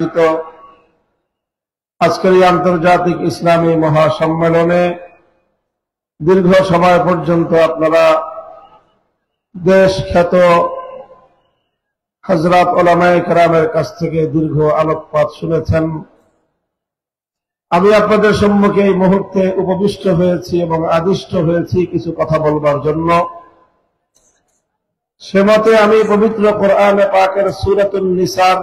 আয়োজিত আজকের এই আন্তর্জাতিক ইসলামী মহাসম্মেলনে দীর্ঘ সময় পর্যন্ত আপনারা দেশ খ্যাত হযরত উলামায়ে কেরামের কাছ থেকে দীর্ঘ আলোকপাত শুনেছেন। আমি আপনাদের সম্মুখে এই মুহূর্তে উপবিষ্ট হয়েছি এবং আদিষ্ট হয়েছি কিছু কথা বলবার জন্য। সে মতে আমি পবিত্র কোরআনে পাকের সূরাতুন নিসার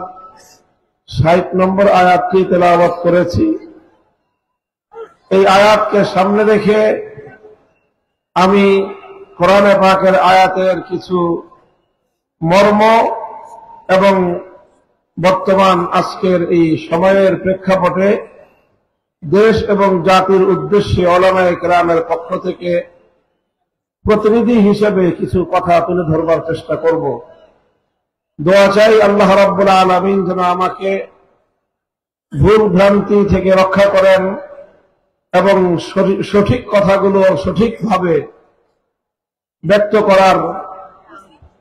৬০ নম্বর আয়াতটি তেলাওয়াত করেছি। এই আয়াতকে সামনে রেখে আমি কোরআনে পাকের আয়াতের কিছু মর্ম এবং বর্তমান আজকের এই সময়ের প্রেক্ষাপটে দেশ এবং জাতির উদ্দেশ্যে উলামায়ে কেরামের পক্ষ থেকে প্রতিনিধি হিসেবে কিছু কথা তুলে ধরবার চেষ্টা করব। দোয়া চাই আল্লাহ রাব্বুল আলামিন যেন আমাকে ভুল ভ্রান্তি থেকে রক্ষা করেন এবং সঠিক কথাগুলো সঠিকভাবে ব্যক্ত করার,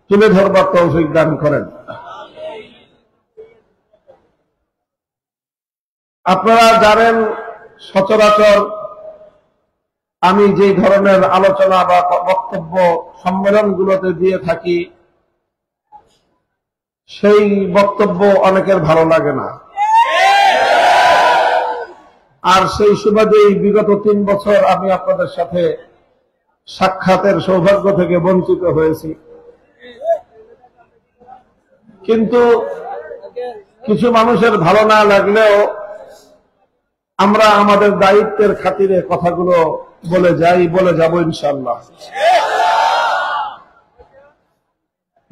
তুলে ধরবার তৌফিক দান করেন। আপনারা জানেন, সচরাচর আমি যে ধরনের আলোচনা বা বক্তব্য সম্মেলনগুলোতে দিয়ে থাকি সেই বক্তব্য অনেকের ভালো লাগে না, আর সেই সুবাদেই বিগত ৩ বছর আমি আপনাদের সাথে সাক্ষাতের সৌভাগ্য থেকে বঞ্চিত হয়েছি। কিন্তু কিছু মানুষের ভালো না লাগলেও আমরা আমাদের দায়িত্বের খাতিরে কথাগুলো বলে যাব ইনশাআল্লাহ।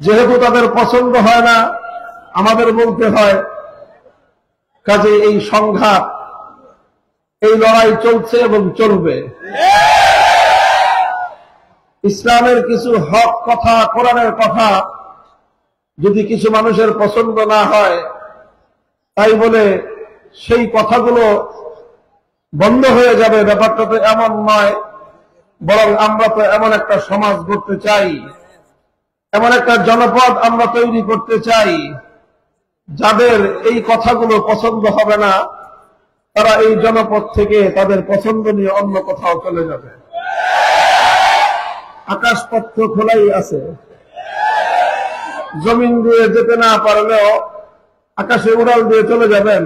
যেহেতু তাদের পছন্দ হয় না, আমাদের বলতে হয়, কাজে এই সংঘাত, এই লড়াই চলছে এবং চলবে। ইসলামের কিছু হক কথা, কোরআনের কথা যদি কিছু মানুষের পছন্দ না হয়, তাই বলে সেই কথাগুলো বন্ধ হয়ে যাবে, ব্যাপারটা তো এমন নয়। বরং আমরা তো এমন একটা সমাজ গড়তে চাই, এমন একটা জনপদ আমরা তৈরি করতে চাই, যাদের এই কথাগুলো পছন্দ হবে না, তারা এই জনপদ থেকে তাদের পছন্দ নিয়ে অন্য কোথাও চলে যাবে। আকাশপথ তো খোলাই আছে, জমিন দিয়ে যেতে না পারলেও আকাশে উড়াল দিয়ে চলে যাবেন।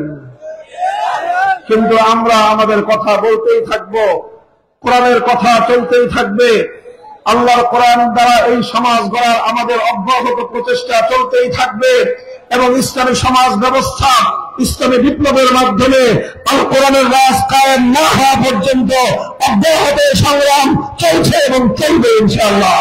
কিন্তু আমরা আমাদের কথা বলতেই থাকব, কোরআনের কথা চলতেই থাকবে। আল্লাহর কোরআন দ্বারা এই সমাজ গড়ার আমাদের অব্যাহত প্রচেষ্টা চলতেই থাকবে এবং ইসলামী সমাজ ব্যবস্থা, ইসলামী বিপ্লবের মাধ্যমে আল কোরআনের রাজ কায়েম না হওয়া পর্যন্ত অব্যাহত সংগ্রাম চলছে এবং চলবে ইনশাআল্লাহ।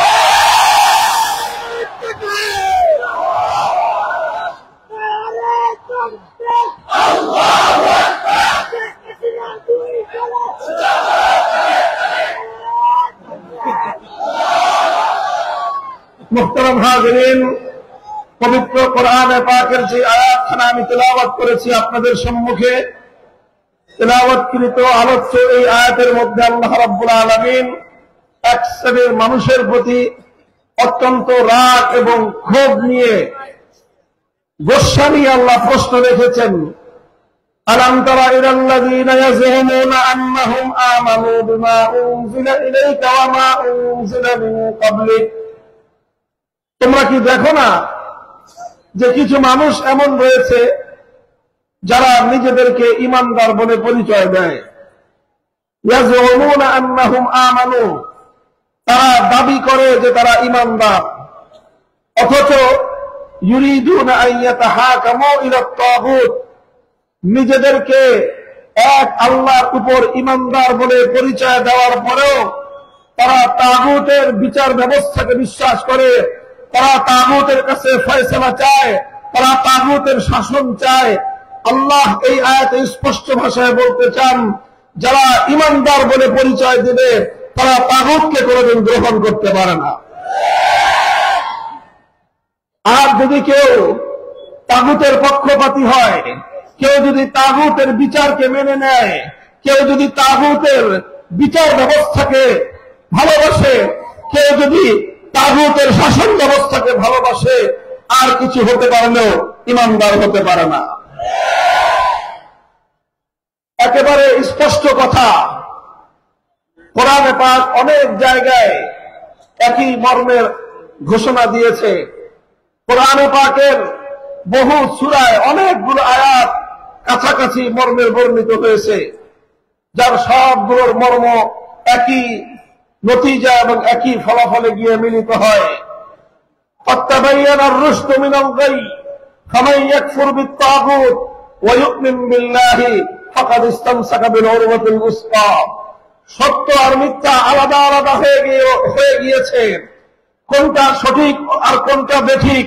মুহতারাম হাজিরিন, পবিত্র কোরআনে পাকের যে আয়াতখানা আমি তেলাওয়াত করেছি আপনাদের সম্মুখে, তেলাওয়াতকৃত আলোচ্য এই আয়াতের মধ্যে আল্লাহ রাব্বুল আলামিন এক শ্রেণীর মানুষের প্রতি অত্যন্ত রাগ এবং ক্ষোভ নিয়ে, গোসা নিয়ে আল্লাহ প্রশ্ন রেখেছেন। আলাম তারা ইলাল্লাযীনা ইয়াযুমুনা আন্নাহুম আমানু বিমা উনজিলা ইলাইকা ওয়া মা উনজিলা মিন ক্বাবলিক, তোমরা কি দেখো না যে কিছু মানুষ এমন রয়েছে যারা নিজেদেরকে ঈমানদার বলে পরিচয় দেয়। ইয়াযুমুনা আন্নাহুম আমানু, তারা দাবি করে যে তারা ঈমানদার, অথচ ইউরিদুনা আন ইয়াতাহাকামু ইলা তাগুত, নিজেদেরকে এক আল্লাহর উপর ঈমানদার বলে পরিচয় দেওয়ার পরেও তারা তাগুতের বিচার ব্যবস্থাকে বিশ্বাস করে, তারা তাগুতের কাছে ফয়সালা চায়, তারা তাগুতের শাসন চায়। আল্লাহ এই আয়াতে স্পষ্ট ভাষায় বলতে চান, যারা ঈমানদার বলে পরিচয় দেবে তারা তাগুতকে কোনোদিন গ্রহণ করতে পারে না। আর যদি কেউ তাগুতের পক্ষপাতী হয়, কেউ যদি তাগুতের বিচারকে মেনে নেয়, কেউ যদি তাগুতের বিচার ব্যবস্থাকে ভালোবাসে, কেউ যদি তাগুতের শাসন ব্যবস্থাকে ভালোবাসে, আর কিছু হতে পারলেও ঈমানদার হতে পারে না। একেবারে স্পষ্ট কথা। কোরআনে পাক অনেক জায়গায় একই মর্মের ঘোষণা দিয়েছে। কোরআনে পাকের বহু সূরায় অনেকগুলো আয়াত কাছাকাছি মর্মের বর্ণিত হয়েছে, যার সবগুলোর মর্ম একই নতিজা এবং একই ফলাফলে গিয়ে মিলিত হয়। ফাত্তাবায়ানার রুশদু মিনাল গাই ফামান ইয়াকফুর বিত-তাগুত ওয়া ইউমিন বিল্লাহি ফাকাদ ইসতামসাকা বিল উরওয়াতিল উসকা। সত্য আর মিথ্যা আলাদা আলাদা হয়ে গিয়েছে, কোনটা সঠিক আর কোনটা বেঠিক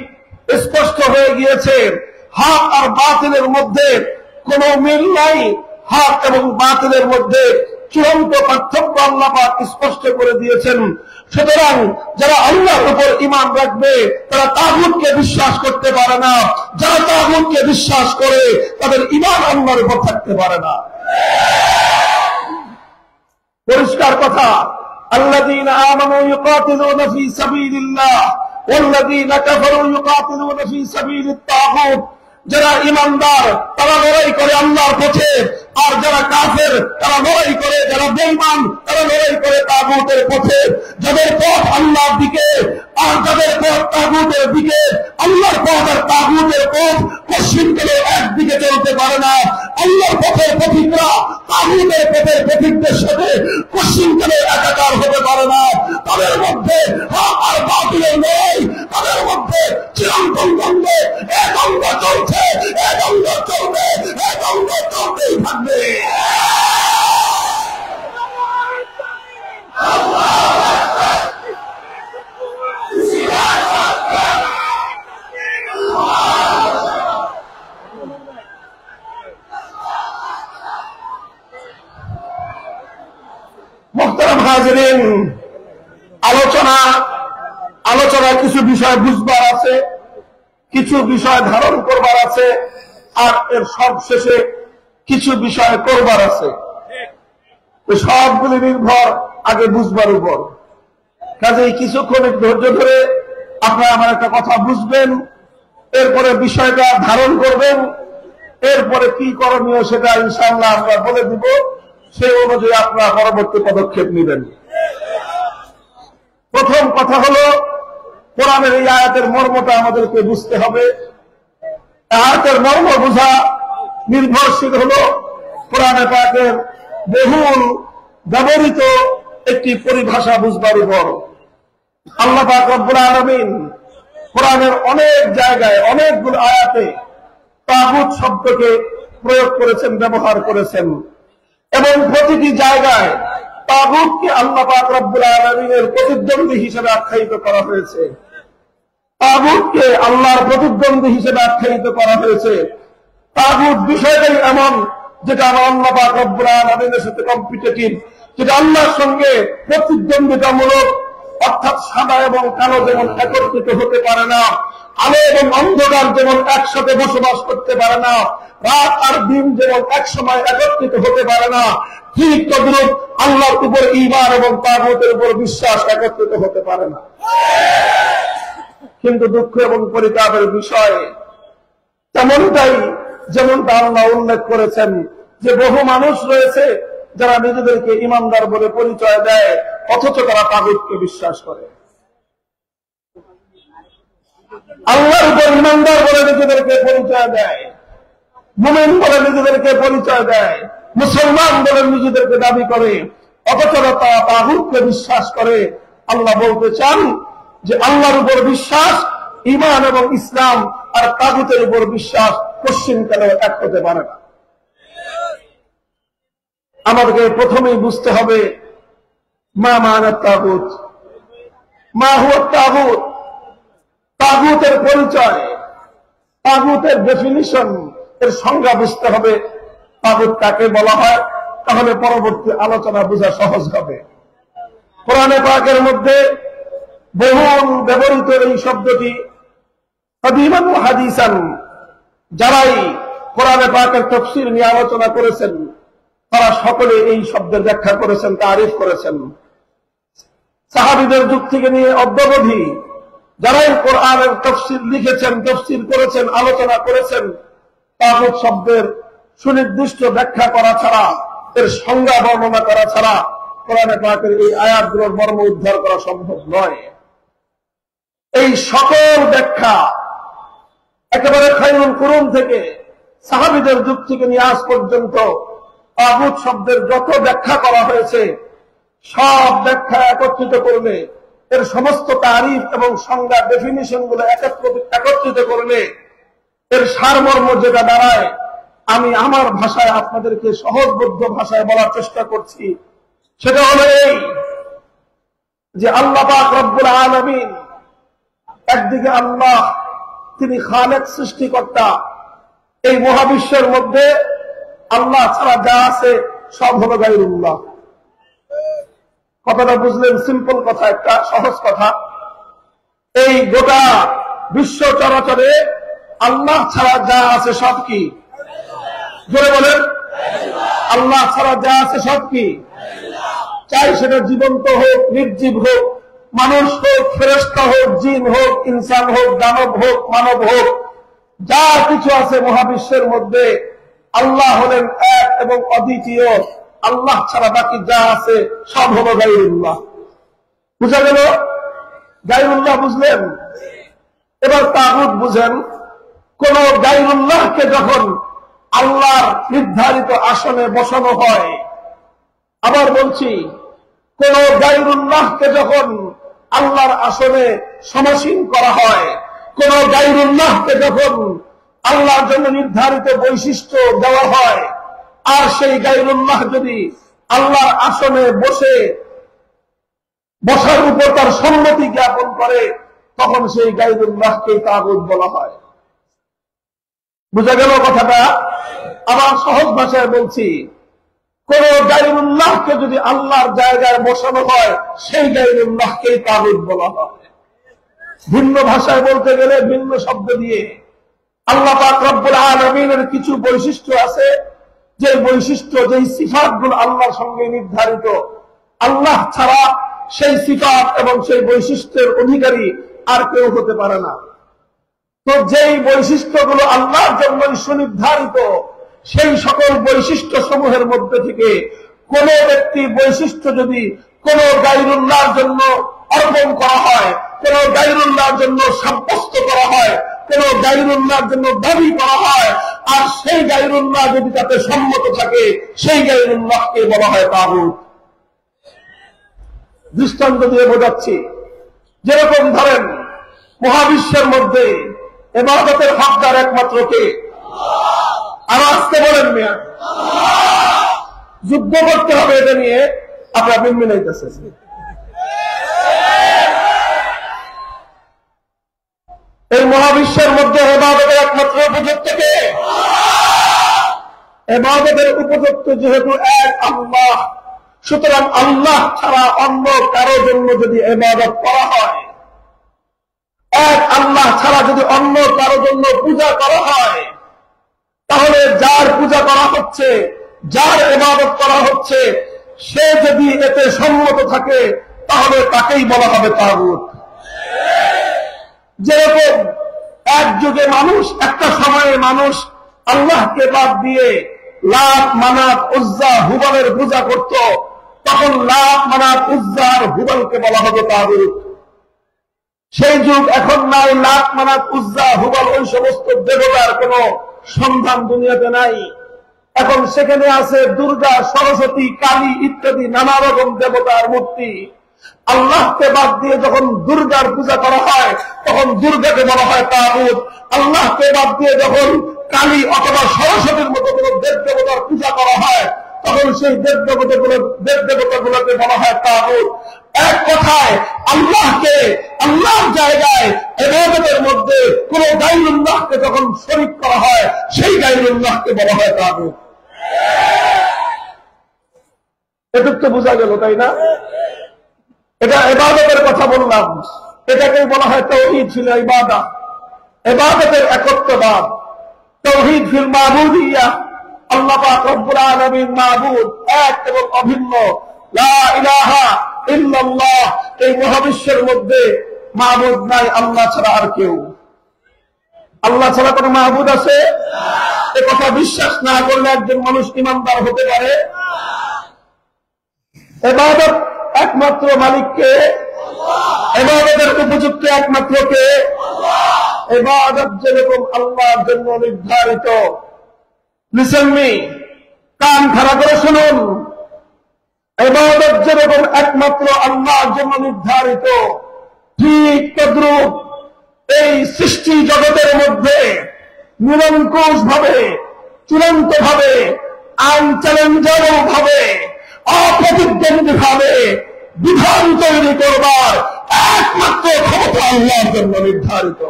স্পষ্ট হয়ে গিয়েছে। হক আর বাতিলের মধ্যে কোনো মিল নাই, হক এবং বাতিলের মধ্যে চূড়ান্ত পার্থক্য আল্লাহ পাক স্পষ্ট করে দিয়েছেন। সুতরাং যারা আল্লাহর উপর ঈমান রাখবে তারা তাগুতকে বিশ্বাস করতে পারে না, যারা তাগুতকে বিশ্বাস করে তাদের ঈমান আল্লাহর উপর থাকতে পারে না। পরিষ্কার কথা, আল্লাযীনা আমানু ইউকাতিলুনা ফী সাবিলিল্লাহ ওয়াল্লাযীনা কাফারু ইউকাতিলুনা ফী সাবিলিত তাগুত। যারা ঈমানদার তারা লড়াই করে আল্লাহর পথে, আর যারা কাফের তারা লড়াই করে, যারা বেঈমান তারা লড়াই করে তাগুতের পথে। যাদের পথ আল্লাহর দিকে আর যাদের পথ তাগুতের দিকে, আল্লাহর পথ আর তাগুতের পথ কখনো একদিকে চলতে পারে না। আল্লাহর পথের পথিকরা তাগুতের পথের পথিকদের সাথে কখনো একাকার হতে পারে না। তাদের মধ্যে হক আর বাতিলের লড়াই, তাদের মধ্যে চিরন্তন দ্বন্দ্ব, এক অঙ্গ চলছে, এক অঙ্গ চলবে, এক অঙ্গ চলতেই থাকবে। মুহতারাম হাজিরিন, আলোচনায় কিছু বিষয় বুঝবার আছে, কিছু বিষয় ধারণ করবার আছে, আর এর সব শেষে কিছু বিষয় করবার আছে। সবগুলি নির্ভর আগে বুঝবার উপর। কাজেই কিছুক্ষণ ধৈর্য ধরে আপনারা আমার একটা কথা বুঝবেন, এরপরে বিষয়টা ধারণ করবেন, এরপরে কি করণীয় সেটা ইনশাআল্লাহ আমরা বলে দিব, সেই অনুযায়ী আপনারা পরবর্তী পদক্ষেপ নেবেন। প্রথম কথা হলো, কোরআনের এই আয়াতের মর্মটা আমাদেরকে বুঝতে হবে। আয়াতের মর্ম বোঝা নির্ভরশীল হলো কোরআনে পাকের বহুল ব্যবহৃত একটি পরিভাষা বুঝবার উপর। আল্লাহ পাক রব্বুল আলামিন কোরআনের অনেক জায়গায় অনেকগুলো আয়াতে তাগুত শব্দকে প্রয়োগ করেছেন, ব্যবহার করেছেন, এবং প্রতিটি জায়গায় তাগুতকে আল্লাহ পাক রব্বুল আলামিনের প্রতিদ্বন্দ্বী হিসেবে আখ্যায়িত করা হয়েছে। তাগুতকে আল্লাহর প্রতিদ্বন্দ্বী হিসেবে আখ্যায়িত করা হয়েছে। তাগুত বিষয়টাই এমন যেটা আল্লাহ পাক রব্বুল আলামিনের সাথে কম্পিটিটিভ, যেটা আল্লাহর সঙ্গে প্রতিদ্বন্দ্বিতামূলক, অর্থাৎ সাদা এবং কালো যেমন একত্রিত হতে পারে না, আলো এবং অন্ধকার যেমন একসাথে বসবাস করতে পারে না, রাত আর দিন যেমন একসময় একত্রিত হতে পারে না, ঠিক তদ্রূপ আল্লাহর উপর ঈমান এবং তাগুতের উপর বিশ্বাস একত্রিত হতে পারে না। কিন্তু দুঃখ এবং পরিতাপের বিষয় তেমনটাই, যেমনটা আল্লাহ উল্লেখ করেছেন যে বহু মানুষ রয়েছে যারা নিজেদেরকে ঈমানদার বলে পরিচয় দেয়, অথচ তারা তাগুতকে বিশ্বাস করে। আল্লাহর উপর ঈমানদার বলে নিজেদেরকে পরিচয় দেয়, মুমিন বলে নিজেদেরকে পরিচয় দেয়, মুসলমান বলে নিজেদেরকে দাবি করে, অথচ তারা তাগুতকে বিশ্বাস করে। আল্লাহ বলতে চান যে আল্লাহর উপর বিশ্বাস, ঈমান এবং ইসলাম আর তাগুতের উপর বিশ্বাস কোশ্চিনকালেও এক হতে পারে না। আমাদেরকে প্রথমেই বুঝতে হবে মা মানাত তাগুত, মা হুয়া তাগুত, তাগুতের পরিচয়, তাগুতের ডেফিনিশন, এর সংজ্ঞা বুঝতে হবে। তাগুত কাকে বলা হয়, তাহলে পরবর্তী আলোচনা বোঝা সহজ হবে। কোরআনে পাকের মধ্যে বহুল ব্যবহৃত এই শব্দটি কাদীমান ওয়া হাদীসান, যারাই কোরআনে পাকের তাফসীর নিয়ে আলোচনা করেছেন তারা সকলে এই শব্দের ব্যাখ্যা করেছেন, তারিফ করেছেন। সাহাবীদের যুগ থেকে নিয়ে অদ্যাবধি যারাই কোরআনের তাফসীর লিখেছেন, তাফসীর করেছেন, আলোচনা করেছেন, তাগুত শব্দের সুনির্দিষ্ট ব্যাখ্যা করা ছাড়া, এর সংজ্ঞা বর্ণনা করা ছাড়া কোরআনে পাকের এই আয়াতগুলোর মর্ম উদ্ধার করা সম্ভব নয়। এই সকল ব্যাখ্যা একেবারে খায়রুল কুরুন থেকে, সাহাবীদের যুগ থেকে নিয়ে আজ পর্যন্ত তাগুত শব্দের যত ব্যাখ্যা করা হয়েছে, সব ব্যাখ্যা একত্রিত করলে, এর সমস্ত তারিফ এবং সংজ্ঞা ডেফিনিশন গুলো একত্রিত করলে এর সারমর্ম যেটা দাঁড়ায়, আমি আমার ভাষায় আপনাদেরকে সহজবোধ্য ভাষায় বলার চেষ্টা করছি। সেটা হলো এই যে আল্লাহ পাক রব্বুল আলামিন, একদিকে আল্লাহ, তিনি খালেক, সৃষ্টিকর্তা। এই মহাবিশ্বের মধ্যে আল্লাহ ছাড়া যা আছে সব হলো গায়রুল্লাহ। কথাটা বুঝলেন? সিম্পল কথা, একটা সহজ কথা। এই গোটা বিশ্ব চরাচরে আল্লাহ ছাড়া যা আছে সব কি? জোরে বলেন। আল্লাহ ছাড়া যা আছে সব কি? চাই সেটা জীবন্ত হোক, নির্জীব হোক, মানুষ হোক, ফেরেশতা হোক, জিন হোক, ইনসান হোক, দানব হোক, মানব হোক, যা কিছু আছে মহাবিশ্বের মধ্যে আল্লাহ হলেন এক এবং অদ্বিতীয়। আল্লাহ ছাড়া বাকি যা আছে সব হলো গায়রুল্লাহ। বুঝা গেল? গায়রুল্লাহ বুঝলেন? এবার তাগুত বুঝেন। কোন গায়রুল্লাহকে যখন আল্লাহর নির্ধারিত আসনে বসানো হয়, আবার বলছি, কোন গায়রুল্লাহকে যখন আল্লাহর আসনে সমাসীন করা হয়, কোন গায়রুল্লাহকে যখন আল্লাহর জন্য নির্ধারিত বৈশিষ্ট্য দেওয়া হয়, আর সেই গায়রুল্লাহ যদি আল্লাহর আসনে বসার উপর তার সম্মতি জ্ঞাপন করে, তখন সেই গায়রুল্লাহকে তাগুত বলা হয়। বুঝা গেল কথাটা? আবার সহজ ভাষায় বলছি, কোন গায়রুল্লাহকে যদি আল্লাহর জায়গায় বসানো হয়, সেই গায়রুল্লাহকেই তাগুত বলা হয়। ভিন্ন ভাষায় বলতে গেলে ভিন্ন শব্দ দিয়ে, আল্লাহ পাক রব্বুল আলামিনের কিছু বৈশিষ্ট্য আছে, যে বৈশিষ্ট্য, যেই সিফাতগুলো আল্লাহর সঙ্গে নির্ধারিত, আল্লাহ ছাড়া সেই সিফাত এবং সেই বৈশিষ্ট্যের অধিকারী আর কেউ হতে পারে না। তো যেই বৈশিষ্ট্যগুলো আল্লাহর জন্যই সুনির্ধারিত, সেই সকল বৈশিষ্ট্য সমূহের মধ্যে থেকে কোন ব্যক্তি বৈশিষ্ট্য যদি কোন গায়রুল্লাহর জন্য অর্পণ করা হয়, কোন গায়রুল্লাহর জন্য সাব্যস্ত করা হয়, কোন গায়রুল্লাহর জন্য দাবি করা হয়, আর সেই গায়রুল্লাহ যদি তাতে সম্মত থাকে, সেই গায়রুল্লাহকে বলা হয় তাগুত। দৃষ্টান্ত দিয়ে বোঝাচ্ছি। যেরকম ধরেন, মহাবিশ্বের মধ্যে ইবাদতের হকদার একমাত্র কে? আর আসতে বলেন মিয়া, যুদ্ধ করতে হবে এটা নিয়ে, আপনারা মিলাইতেছে। এই মহাবিশ্বের মধ্যে ইবাদতের একমাত্র উপযুক্ত কে? ইবাদতের উপযুক্ত যেহেতু এক আল্লাহ, সুতরাং আল্লাহ ছাড়া অন্য কারো জন্য যদি ইবাদত করা হয়, এক আল্লাহ ছাড়া যদি অন্য কারো জন্য পূজা করা হয়, তাহলে যার পূজা করা হচ্ছে, যার ইবাদত করা হচ্ছে, সে যদি এতে সম্মত থাকে, তাহলে তাকেই বলা হবে তাগুত। যেরকম এক যুগে মানুষ, একটা সময়ে মানুষ আল্লাহকে বাদ দিয়ে লাত, মানাত, উজ্জা, হুবলের পূজা করত, তখন লাত, মানাত, উজ্জা আর হুবলকে বলা হবে তাগুত। সেই যুগ এখন নাই। লাত, মানাত, উজ্জা, হুবল, ওই সমস্ত দেবতার কোন সন্ধান দুনিয়াতে নাই। এখন সেখানে আছে দুর্গা, সরস্বতী, কালী ইত্যাদি নানা রকম দেবতার মূর্তি। আল্লাহকে বাদ দিয়ে যখন দুর্গার পূজা করা হয়, তখন দুর্গাকে বলা হয় তাগুত। আল্লাহকে বাদ দিয়ে যখন কালী অথবা সরস্বতীর মতো কোন দেব দেবতার পূজা করা হয়, তখন সেই দেব দেবতাগুলোকে বলা হয় তাগুত। এক কথায়, আল্লাহকে আল্লাহর জায়গায় ইবাদতের মধ্যে কোন গায়রুল্লাহকে যখন শরীক করা হয়, সেই গায়রুল্লাহকে বলা হয় তাগুত। এটুক তো বোঝা গেল, তাই না? এটা ইবাদতের কথা বললাম। এটাকেই বলা হয় তাওহীদ ফিল ইবাদাহ, ইবাদতের একত্ববাদ। তাওহীদ ফিল মাবুদিয়াহ, আল্লাহ পাক রব্বুল আলামিন মাবুদ, এক এবং অভিন্ন। লা ইলাহা ইল্লাল্লাহ, এই মহাবিশ্বের মধ্যে মাবুদ নাই আল্লাহ ছাড়া আর কেউ। আল্লাহ ছাড়া কোনো মাহবুদ আছে? এ কথা বিশ্বাস না করলে একজন মানুষ ঈমানদার হতে পারে? ইবাদত একমাত্র মালিককে, ইবাদতের উপযুক্ত একমাত্র কে? ইবাদত যেরকম আল্লাহর জন্য নির্ধারিত, লিসেন মি, কান খাড়া করে শুনুন, ইবাদত যেরকম একমাত্র আল্লাহর জন্য নির্ধারিত, ঠিক তদ্রূপ এই সৃষ্টি জগতের মধ্যে নিরঙ্কুশ ভাবে, চূড়ান্ত ভাবে, আনচ্যালেঞ্জেবল ভাবে, অপ্রতিদ্বন্দ্বী ভাবে বিধান তৈরি করবার একমাত্র ক্ষমতা আল্লাহর জন্য নির্ধারিত।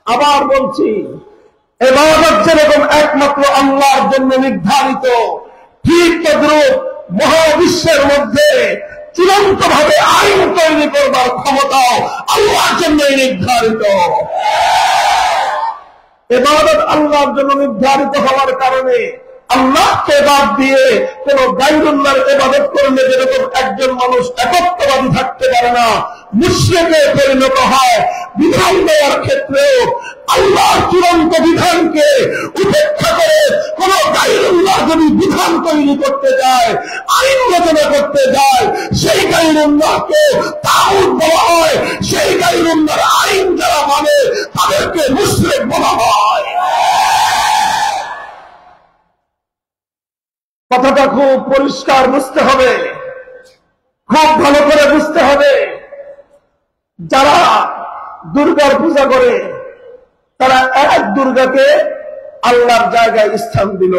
আবার বলছি, ইবাদত যেরকম একমাত্র আল্লাহর জন্য নির্ধারিত, ঠিক তদ্রূপ মহাবিশ্বের মধ্যে চূড়ান্ত ভাবে আইন তৈরি করবার ক্ষমতাও আল্লাহর জন্যই নির্ধারিত। ইবাদত আল্লাহর জন্য নির্ধারিত হওয়ার কারণে আল্লাহকে বাদ দিয়ে কোন গায়রুল্লাহর ইবাদত করলে যেরকম একজন মানুষ একত্ববাদী থাকতে পারে না, মুশরিকে পরিণত হয়, বিধান দেওয়ার ক্ষেত্রেও আল্লাহর চূড়ান্ত বিধানকে উপেক্ষা করে কোন গায়রুল্লাহ যদি বিধান তৈরি করতে যায়, আইন রচনা করতে যায়, সেই গায়রুল্লাহকে তাগুত বলা হয়। সেই গায়রুল্লাহর আইন যারা মানে তাদেরকে মুশরিক বলা হয়। কথাটা খুব পরিষ্কার বুঝতে হবে, খুব ভালো করে বুঝতে হবে। যারা দুর্গার পূজা করে তারা এক দুর্গাকে আল্লাহর জায়গায় স্থান দিল,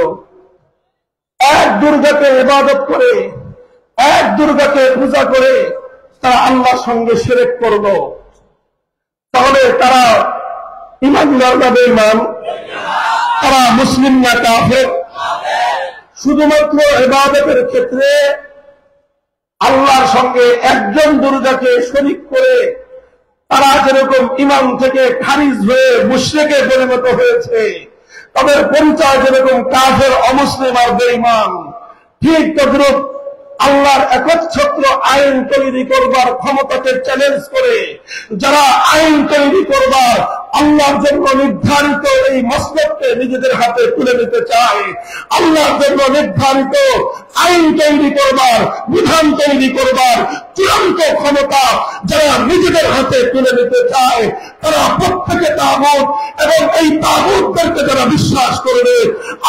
এক দুর্গাকে ইবাদত করে, এক দুর্গাকে পূজা করে তারা আল্লাহর সঙ্গে শিরক করল। তাহলে তারা ঈমানদার না বেঈমান? তারা মুসলিম না কাফের? শুধুমাত্র ইবাদতের ক্ষেত্রে আল্লাহর সঙ্গে একজন দুর্গাকে শরীক করে তারা যেরকম ঈমান থেকে খারিজ হয়ে মুশরিকে পরিণত হয়েছে, তাদের পরিচয় যেরকম কাফের, অমুসলিম আর বেঈমান, ঠিক তদ্রূপ আল্লাহর একচ্ছত্র আইন তৈরি করবার ক্ষমতাকে চ্যালেঞ্জ করে যারা আইন তৈরি করবার আল্লাহর জন্য নির্ধারিত এই মসলককে নিজেদের হাতে তুলে নিতে চায়, আল্লাহর জন্য নির্ধারিত আইন তৈরি করবার, বিধান তৈরি করবার চূড়ান্ত ক্ষমতা যারা নিজেদের হাতে তুলে নিতে চায়, তারা প্রত্যেকে তাগুত, এবং এই তাগুতদেরকে যারা বিশ্বাস করবে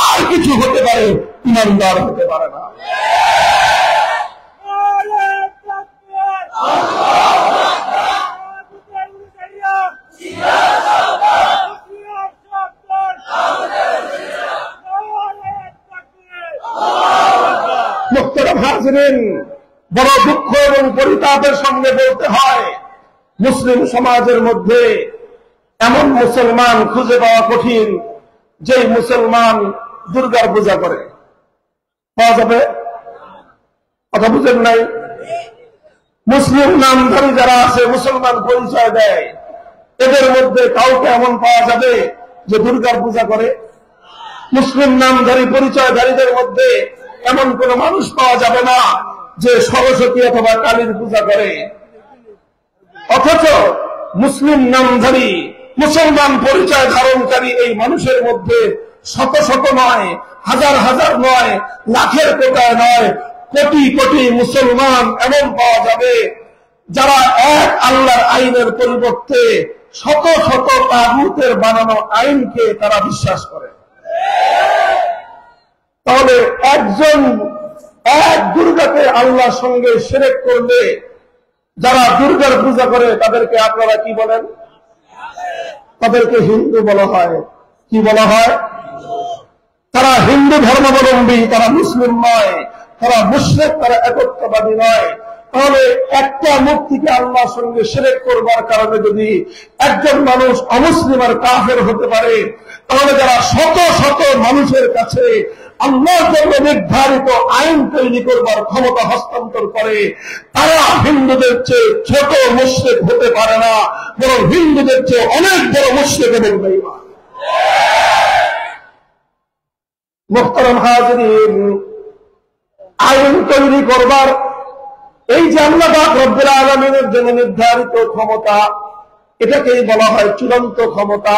আর কিছু হতে পারে, ঈমানদার হতে পারে না। মুহতারাম হাজিরিন, বড় দুঃখ এবং পরিতাপের সঙ্গে বলতে হয়, মুসলিম সমাজের মধ্যে এমন মুসলমান খুঁজে পাওয়া কঠিন যে মুসলমান দুর্গার পূজা করে। পাওয়া যাবে? কথা বুঝেন নাই? মুসলিম নামধারী যারা আছে, মুসলমান পরিচয় দেয়, এদের মধ্যে কাউকে এমন পাওয়া যাবে যে দুর্গার পূজা করে? মুসলিম নামধারী পরিচয়ধারীদের মধ্যে এমন কোন মানুষ পাওয়া যাবে না যে সরস্বতী অথবা কালীর পূজা করে। অথচ মুসলিম নামধারী, মুসলমান পরিচয় ধারণকারী এই মানুষের মধ্যে শত শত নয়, হাজার হাজার নয়, লাখের কোটায় নয়, কোটি কোটি মুসলমান এমন পাওয়া যাবে যারা এক আল্লাহর আইনের পরিবর্তে শত শত তাগুতের বানানো আইনকে তারা বিশ্বাস করে। তাহলে একজন এক দুর্গাকে আল্লাহর সঙ্গে শিরক করলে যারা দুর্গার পূজা করে তাদেরকে আপনারা কি বলেন? তাদেরকে হিন্দু বলা হয়। কি বলা হয়? তারা হিন্দু ধর্মাবলম্বী, তারা মুসলিম নয়, তারা মুশরিক, তারা একত্ববাদী নয়। তাহলে একটা মূর্তিকে আল্লাহর সঙ্গে শিরক করবার কারণে যদি একজন মানুষ অমুসলিম আর কাফের হতে পারে, তাহলে যারা শত শত মানুষের কাছে আল্লাহর জন্য নির্ধারিত আইন তৈরি করবার ক্ষমতা হস্তান্তর করে, তারা হিন্দুদের চেয়ে ছোট মুশরিক হতে পারে না, বরং হিন্দুদের চেয়ে অনেক বড় মুশরিক এবং বেঈমান। মুহতারাম হাজিরিন, আইন তৈরি করবার এই যে আল্লাহ পাক রব্বুল আলামিনের জন্য নির্ধারিত ক্ষমতা, এটাকেই বলা হয় চূড়ান্ত ক্ষমতা।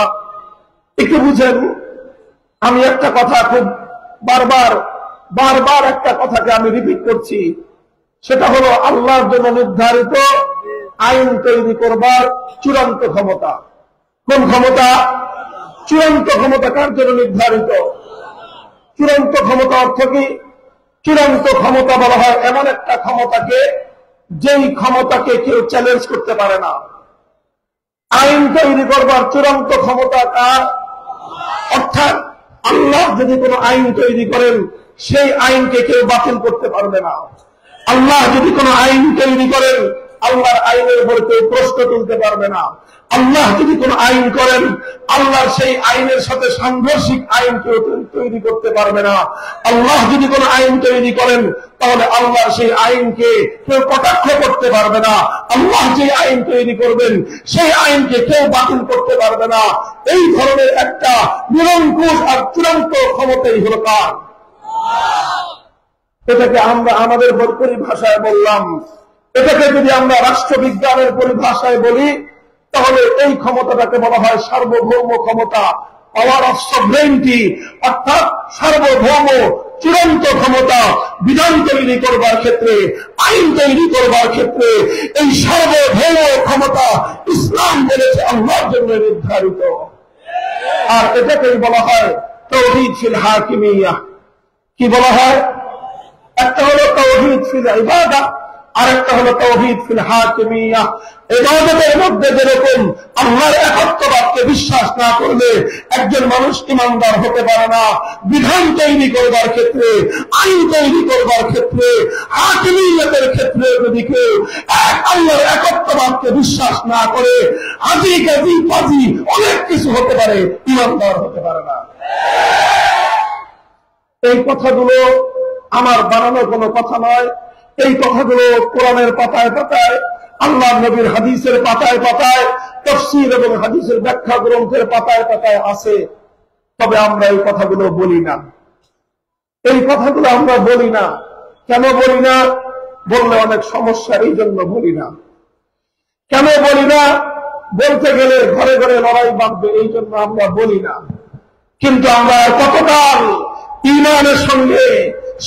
একটু বুঝেন, আমি একটা কথা খুব বারবার একটা কথাকে আমি রিপিট করছি, সেটা হলো আল্লাহর জন্য নির্ধারিত আইন তৈরি করবার চূড়ান্ত ক্ষমতা। কোন ক্ষমতা? চূড়ান্ত ক্ষমতা কার জন্য নির্ধারিত? চূড়ান্ত ক্ষমতা অর্থ কি? চূড়ান্ত ক্ষমতা বলা হয় এমন একটা ক্ষমতাকে যেই ক্ষমতাকে কেউ চ্যালেঞ্জ করতে পারে না। আইন তৈরি করবার চূড়ান্ত ক্ষমতা কার? অর্থাৎ আল্লাহ যদি কোনো আইন তৈরি করেন, সেই আইনকে কেউ বাতিল করতে পারবে না। আল্লাহ যদি কোনো আইন তৈরি করেন, আল্লাহর আইনের উপর কেউ প্রশ্ন তুলতে পারবে না। আল্লাহ যদি কোনো আইন করেন, আল্লাহর সেই আইনের সাথে সাংঘর্ষিক আইন কেউ তৈরি করতে পারবে না। আল্লাহ যদি কোনো আইন তৈরি করেন, তাহলে আল্লাহর সেই আইনকে কেউ কটাক্ষ করতে পারবে না। আল্লাহ যে আইন তৈরি করবেন, সেই আইনকে কেউ বাতিল করতে পারবে না। এই ধরনের একটা নিরঙ্কুশ আর চূড়ান্ত ক্ষমতাই হল কার? এটাকে আমরা আমাদের পরিভাষায় বললাম। এটাকে যদি আমরা রাষ্ট্রবিজ্ঞানের পরিভাষায় বলি, তাহলে এই ক্ষমতাটাকে বলা হয় সার্বভৌম ক্ষমতা, পাওয়ার অফ সভরেনিটি, অর্থাৎ সার্বভৌম চূড়ান্ত ক্ষমতা। বিধান তৈরি করবার ক্ষেত্রে, আইন তৈরি করবার ক্ষেত্রে এই সার্বভৌম ক্ষমতা ইসলাম বলেছে আল্লাহর জন্য নির্ধারিত। আর এটাকেই বলা হয় তাওহীদ ফিল হাকিমিয়া। কি বলা হয়? একটা হলো তাওহীদ ফিল ইবাদা, আর একটা হলো তাওহীদ ফিল হাকিমিয়া। ইবাদতের মধ্যে যেরকম আল্লাহর একত্ববাদকে বিশ্বাস না করলে একজন মানুষ ঈমানদার হতে পারে না, বিধান তৈরি করবার ক্ষেত্রে, আইন তৈরি করবার ক্ষেত্রে, হাকিমিয়তের ক্ষেত্রে যদি কেউ এক আল্লাহর একত্ববাদকে বিশ্বাস না করে, আজি কাজি পাজি অনেক কিছু হতে পারে, ঈমানদার হতে পারে না। এই কথাগুলো আমার বানানো কোনো কথা নয়। এই কথাগুলো কোরআনের পাতায় পাতায়, আল্লাহ নবীর হাদিসের পাতায় পাতায়, তাফসীর এবং হাদিসের ব্যাখ্যা গ্রন্থের পাতায় পাতায় আছে। তবে আমরা এই কথাগুলো বলি না। এই কথাগুলো আমরা বলি না। কেন বলি না? বললে অনেক সমস্যা, এই জন্য বলি না। কেন বলি না? বলতে গেলে ঘরে ঘরে লড়াই বাঁধবে, এই জন্য আমরা বলি না। কিন্তু আমরা কতকাল ঈমানের সঙ্গে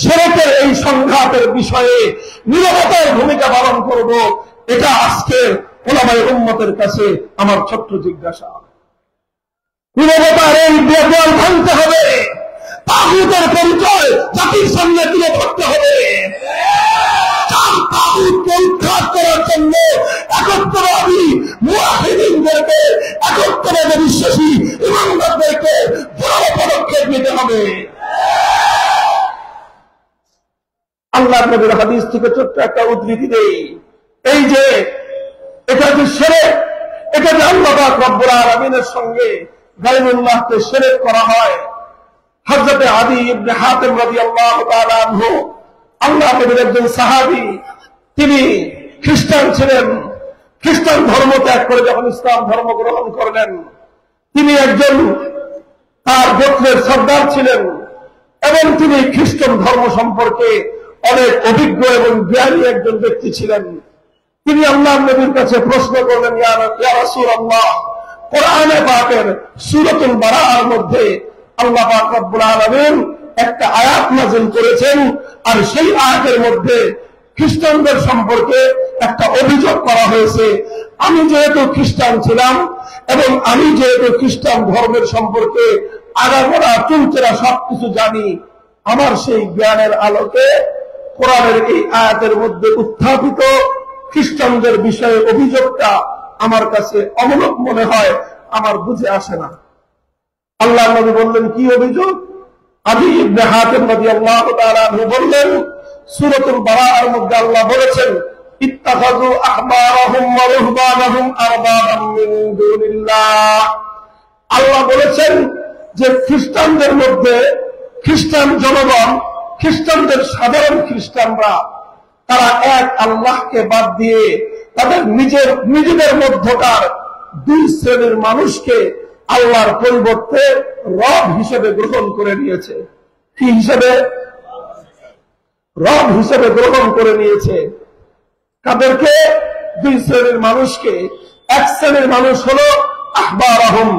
শিরকের এই সংঘাতের বিষয়ে নীরবতার ভূমিকা পালন করব, এটা আজকের উলামায়ে উম্মতের কাছে আমার ছোট্ট জিজ্ঞাসা। নীরবতার এই দেওয়াল ভাঙতে হবে, তাগুতের পরিচয় জাতির সামনে তুলে ধরতে হবে। তাগুতকে উদ্ধার করার জন্য একত্ববাদী মুওয়াহিদিনদেরকে, একত্ববাদে বিশ্বাসী ঈমানদারদেরকে বড় পদক্ষেপ নিতে হবে। আল্লাহ নবীর হাদিস থেকে ছোট্ট একটা উদ্ধৃতি দেই। এই যে এটা যে শিরক, এটা যে আল্লাহ পাক রব্বুল আলামিনের সঙ্গে গায়রুল্লাহকে শিরক করা হয়। হযরত আদী ইবনে হাতিম রাদিয়াল্লাহু তাআলা আনহু, আল্লাহ নবীর একজন সাহাবী, তিনি খ্রিস্টান ছিলেন। খ্রিস্টান ধর্ম ত্যাগ করে যখন ইসলাম ধর্ম গ্রহণ করলেন, তিনি একজন তার গোত্রের সর্দার ছিলেন এবং তিনি খ্রিস্টান ধর্ম সম্পর্কে অনেক অভিজ্ঞ এবং জ্ঞানী একজন ব্যক্তি ছিলেন। তিনি আল্লাহ নবীর কাছে প্রশ্ন করলেন, ইয়া রাসূলুল্লাহ, কোরআনে পাকের সূরাতুল বারাআর মধ্যে আল্লাহ পাক রব্বুল আলামিন একটা আয়াত নাযিল করেছেন, আর সেই আয়াতের মধ্যে খ্রিস্টানদের সম্পর্কে একটা অভিযোগ করা হয়েছে। আমি যেহেতু খ্রিস্টান ছিলাম এবং আমি যেহেতু খ্রিস্টান ধর্মের সম্পর্কে আগাগোড়া চুলচেরা সবকিছু জানি, আমার সেই জ্ঞানের আলোকে কোরআনের এই আয়াতের মধ্যে উত্থাপিত খ্রিস্টানদের বিষয়ে অভিযোগটা আমার কাছে অমূলক মনে হয়, আমার বুঝে আসে না। আল্লাহ নবী বললেন, কি অভিযোগ? আদী ইবনে হাতিম রাদিয়াল্লাহু তাআলা আনহু বললেন, সূরাতুল বারাআর মধ্যে আল্লাহ বলেছেন, ইত্তাখাযু আহবারাহুম ওয়া রুহবানাহুম আরবাবাম মিন দুনিল্লাহ। আল্লাহ বলেছেন যে খ্রিস্টানদের মধ্যে, খ্রিস্টান জনগণ, খ্রিস্টানদের সাধারণ খ্রিস্টানরা, তারা এক আল্লাহকে বাদ দিয়ে তাদের নিজেদের মধ্যকার দুই শ্রেণীর মানুষকে আল্লাহর পরিবর্তে রব হিসেবে গ্রহণ করে নিয়েছে। কি হিসেবে? রব হিসেবে গ্রহণ করে নিয়েছে। তাদেরকে, দুই শ্রেণীর মানুষকে এক শ্রেণীর মানুষ হলো আহবারহুম,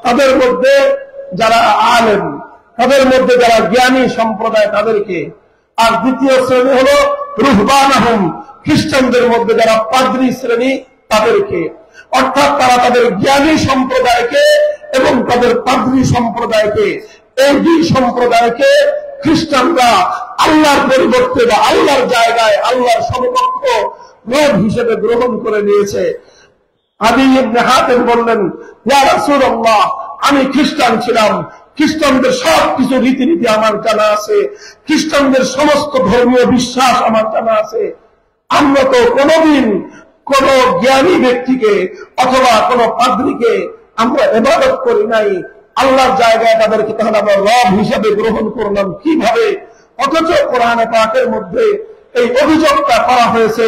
তাদের মধ্যে যারা আলেম, তাদের মধ্যে যারা জ্ঞানী সম্প্রদায় তাদেরকে। আর দ্বিতীয় শ্রেণী হলো রুহবানহুম, খ্রিস্টানদের মধ্যে যারা পাদ্রী শ্রেণী তাদেরকে। অর্থাৎ তারা তাদের জ্ঞানী সম্প্রদায়কে এবং তাদের পাদ্রী সম্প্রদায়কে, এই দুই সম্প্রদায়কে খ্রিস্টানরা আল্লাহর পরিবর্তে বা আল্লাহর জায়গায় আল্লাহর সমকক্ষ রব হিসেবে গ্রহণ করে নিয়েছে। আদী ইবনে হাতেম বললেন, ইয়া রাসূলুল্লাহ, আমি খ্রিস্টান ছিলাম, খ্রিস্টানদের সব কিছু রীতিনীতি আমার জানা আছে, খ্রিস্টানদের সমস্ত ধর্মীয় বিশ্বাস আমার জানা আছে। আমরা তো কোনদিন কোন জ্ঞানী ব্যক্তিকে অথবা কোন পাদ্রীকে আমরা ইবাদত করি নাই, আল্লাহর জায়গায় তাদেরকে তাহলে আমরা রব হিসাবে গ্রহণ করলাম কিভাবে? অথচ কোরআনে পাকের মধ্যে এই অভিযোগটা করা হয়েছে,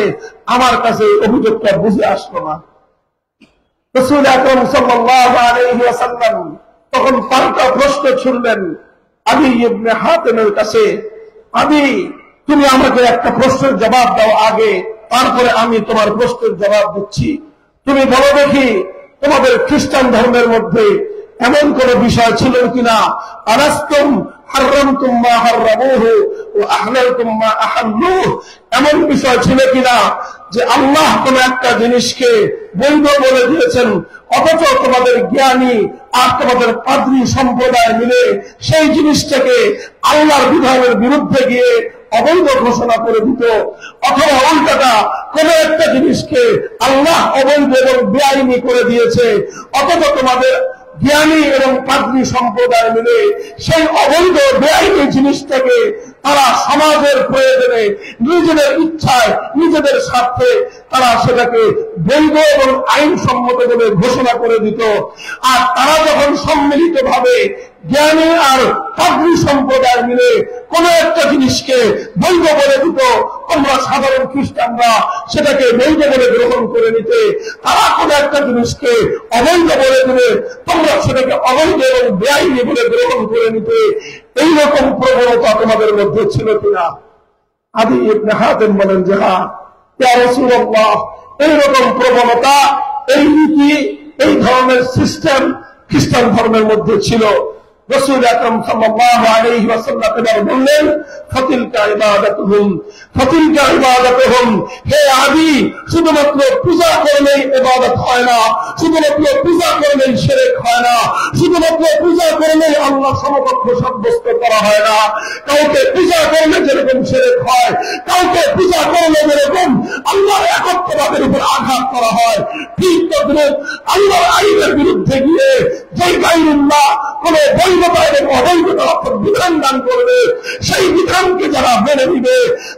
আমার কাছে এই অভিযোগটা বুঝে আসলো না। রাসূল আকরাম সাল্লাল্লাহু আলাইহি ওয়াসাল্লাম তখন পাল্টা প্রশ্ন ছুড়লেন আদী ইবনে হাতেমের কাছে, আদী, তুমি আমাকে একটা প্রশ্নের জবাব দাও আগে, তারপরে আমি তোমার প্রশ্নের জবাব দিচ্ছি। তুমি বলো দেখি, তোমাদের খ্রিস্টান ধর্মের মধ্যে এমন কোন বিষয় ছিল কিনা, আলাস্তুম হারামতুম মা হারামুহু ওয়া আহলালতুম মা আহাল্লুহু, এমন বিষয় ছিল কিনা যে আল্লাহ কোন একটা জিনিসকে বৈধ বলে দিয়েছেন, অথচ তোমাদের জ্ঞানী আর তোমাদের পাদ্রী সম্প্রদায় মিলে সেই জিনিসটাকে আল্লাহর বিধানের বিরুদ্ধে গিয়ে অবৈধ ঘোষণা করে দিত, অথবা উল্টাটা কোন একটা জিনিসকে আল্লাহ অবৈধ এবং বেআইনি করে দিয়েছে, অথচ তোমাদের জ্ঞানী এবং পাদ্রী সম্প্রদায় মিলে সেই অবৈধ বেআইনি জিনিসটাকে তারা সমাজের প্রয়োজনে নিজেদের ইচ্ছায় নিজেদের স্বার্থে তারা সেটাকে বৈধ এবং আইনসম্মত বলে ঘোষণা করে দিত। আর তারা যখন সম্মিলিতভাবে জ্ঞানী আর পাদ্রী সম্প্রদায় মিলে কোন একটা জিনিসকে বৈধ বলে দিত, তোমরা সাধারণ খ্রিস্টানরা সেটাকে বৈধ বলে গ্রহণ করে নিতে। তারা কোন একটা জিনিসকে অবৈধ বলে দিলে তোমরা সেটাকে অবৈধ এবং বেআইনি বলে গ্রহণ করে নিতে। এইরকম প্রবণতা তোমাদের মধ্যে ছিল কিনা? আদী ইবনে হাতেম বলেন যে হ্যাঁ, ইয়া রাসূলুল্লাহ, এইরকম প্রবণতা, এই রীতি, এই ধরনের সিস্টেম খ্রিস্টান ধর্মের মধ্যে ছিল। রাসূল আকরাম সাল্লাল্লাহু আলাইহি ওয়াসাল্লাম এবার বললেন, ফাতিলকা ইবাদাতুহুম, ফাতিলকা ইবাদাতুহুম, হে আদী, শুধুমাত্র পূজা করলেই ইবাদত হয় না, শুধুমাত্র পূজা করলেই শিরক হয় না, শুধুমাত্র পূজা করলেই আল্লাহ সমকক্ষ সাব্যস্ত করা হয় না। কাউকে পূজা করলে যেরকম শিরক হয়, কাউকে পূজা করলে যেরকম আল্লাহর একত্ববাদের উপর আঘাত করা হয়, ঠিক তদ্রুপ আল্লাহর আইনের বিরুদ্ধে গিয়ে যে গায়রুল্লাহ কোন বৈধতা এবং অবৈধতার বিধান দান করবে, সেই বিধানকে যারা মেনে নিবে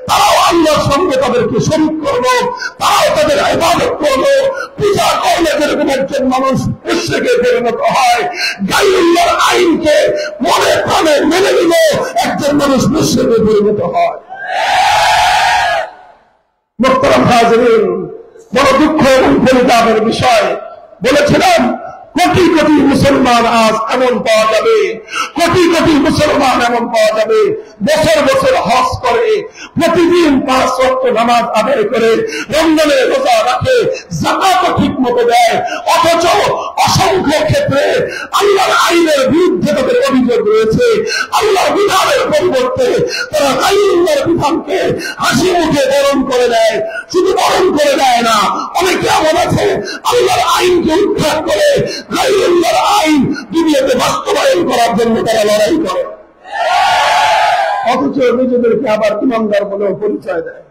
তারাও আল্লাহর সঙ্গে তাদেরকে শরীক করলো, তারাও তাদের ইবাদত করলো। পূজা করলে যেরকম একজন মানুষ মুশরিকে পরিণত হয়, গায়রুল্লাহর আইনকে মনে প্রাণে মেনে নিলে একজন মানুষ মুশরিকে পরিণত হয়। মুহতারাম হাজিরিন, বড় দুঃখ এবং পরিতাপের বিষয়, বলেছিলাম কোটি কোটি মুসলমান আজ এমন পাওয়া যাবে, কোটি কোটি মুসলমান এমন পাওয়া যাবে বছর বছর হজ করে, প্রতিদিন 5 ওয়াক্ত নামাজ আদায় করে, রমজানে রোজা রাখে, যাকাতও ঠিক মতো দেয়, অথচ অসংখ্য ক্ষেত্রে আল্লাহর আইনের বিরুদ্ধে তাদের অভিযোগ রয়েছে। আল্লাহর বিধানের পরিবর্তে তারা গায়রুল্লাহর বিধানকে হাসি মুখে বরণ করে দেয়। শুধু বরণ করে দেয় না, অনেকে এমন আছে আল্লাহর আইনকে উৎখাত করে গায়রুল্লাহর আইন দুনিয়াতে বাস্তবায়ন করার জন্য তারা লড়াই করে, অথচ নিজেদেরকে আবার ইমানদার বলেও পরিচয় দেয়।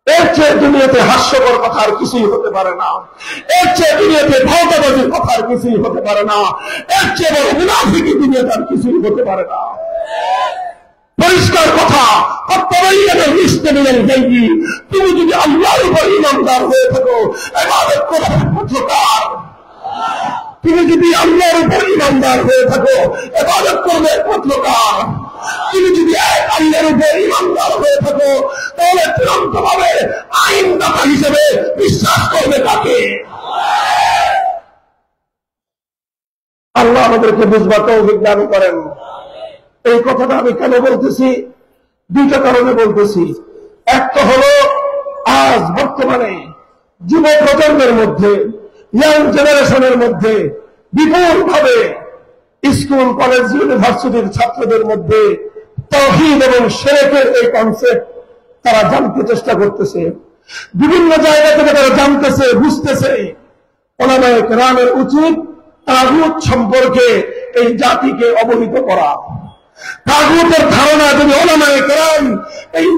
এর চেয়ে দুনিয়াতে হাস্যকর কথা আর কিছুই হতে পারে না, এর চেয়ে দুনিয়াতে ভাওতাবাজির কথা আর কিছুই হতে পারে না, এর চেয়ে বড় মুনাফিকি দুনিয়াতে আর কিছুই হতে পারে না। পরিষ্কার কথা, তুমি যদি আল্লাহর উপর ইমানদার হয়ে থাকো, ইবাদত করার একমাত্র কার? তুমি যদি আল্লাহর উপর ইমানদার হয়ে থাকো, ইবাদত করবে একমাত্র কার? তুমি যদি আল্লাহর উপর ইমানদার হয়ে থাকো, তাহলে চূড়ান্ত ভাবে আইনদাতা হিসেবে বিশ্বাস করবে কাকে? আল্লাহ আমাদেরকে বুঝবার তৌফিক দান করেন। এই কথাটা আমি কেন বলতেছি? দুইটা কারণে বলতেছি। এক তো হলো আজ বর্তমানে যুব প্রজন্মের মধ্যে, ইয়াং জেনারেশনের মধ্যে বিপুলভাবে স্কুল, কলেজ, ইউনিভার্সিটির ছাত্রদের মধ্যে তাওহীদ এবং শিরকের এই কনসেপ্ট তারা জানতে চেষ্টা করতেছে। বিভিন্ন জায়গা থেকে তারা জানতেছে, বুঝতেছে। উলামায়ে কেরামের উচিত তাগুত সম্পর্কে এই জাতিকে অবহিত করা। তাগুতের ধারণা যদি উলামায়ে কেরাম এই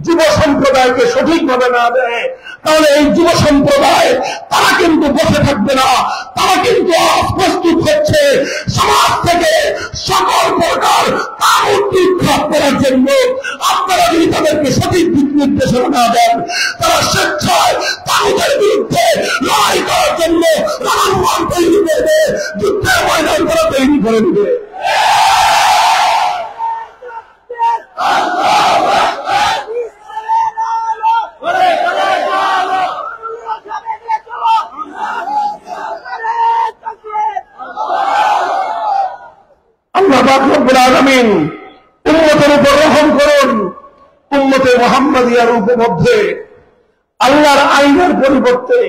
যুব সম্প্রদায়কে সঠিকভাবে না দেয়, তাহলে এই যুব সম্প্রদায় তারা কিন্তু বসে থাকবে না। তারা কিন্তু প্রস্তুত হচ্ছে সমাজ থেকে সকল প্রকার তাগুত উৎখাত করার জন্য। আপনারা যদি তাদেরকে সঠিক দিক নির্দেশনা না দেন, তারা স্বেচ্ছায় তাগুতের বিরুদ্ধে লড়াই করার জন্য রণাঙ্গন তৈরি করবে, যুদ্ধের ময়দান তারা তৈরি করে দেবে। আল্লাহ পাক রব্বুল আলামিন উম্মতের উপর রহম করুন। উম্মতে মুহাম্মাদিয়ার উপমধ্যে আল্লাহর আইনের পরিবর্তে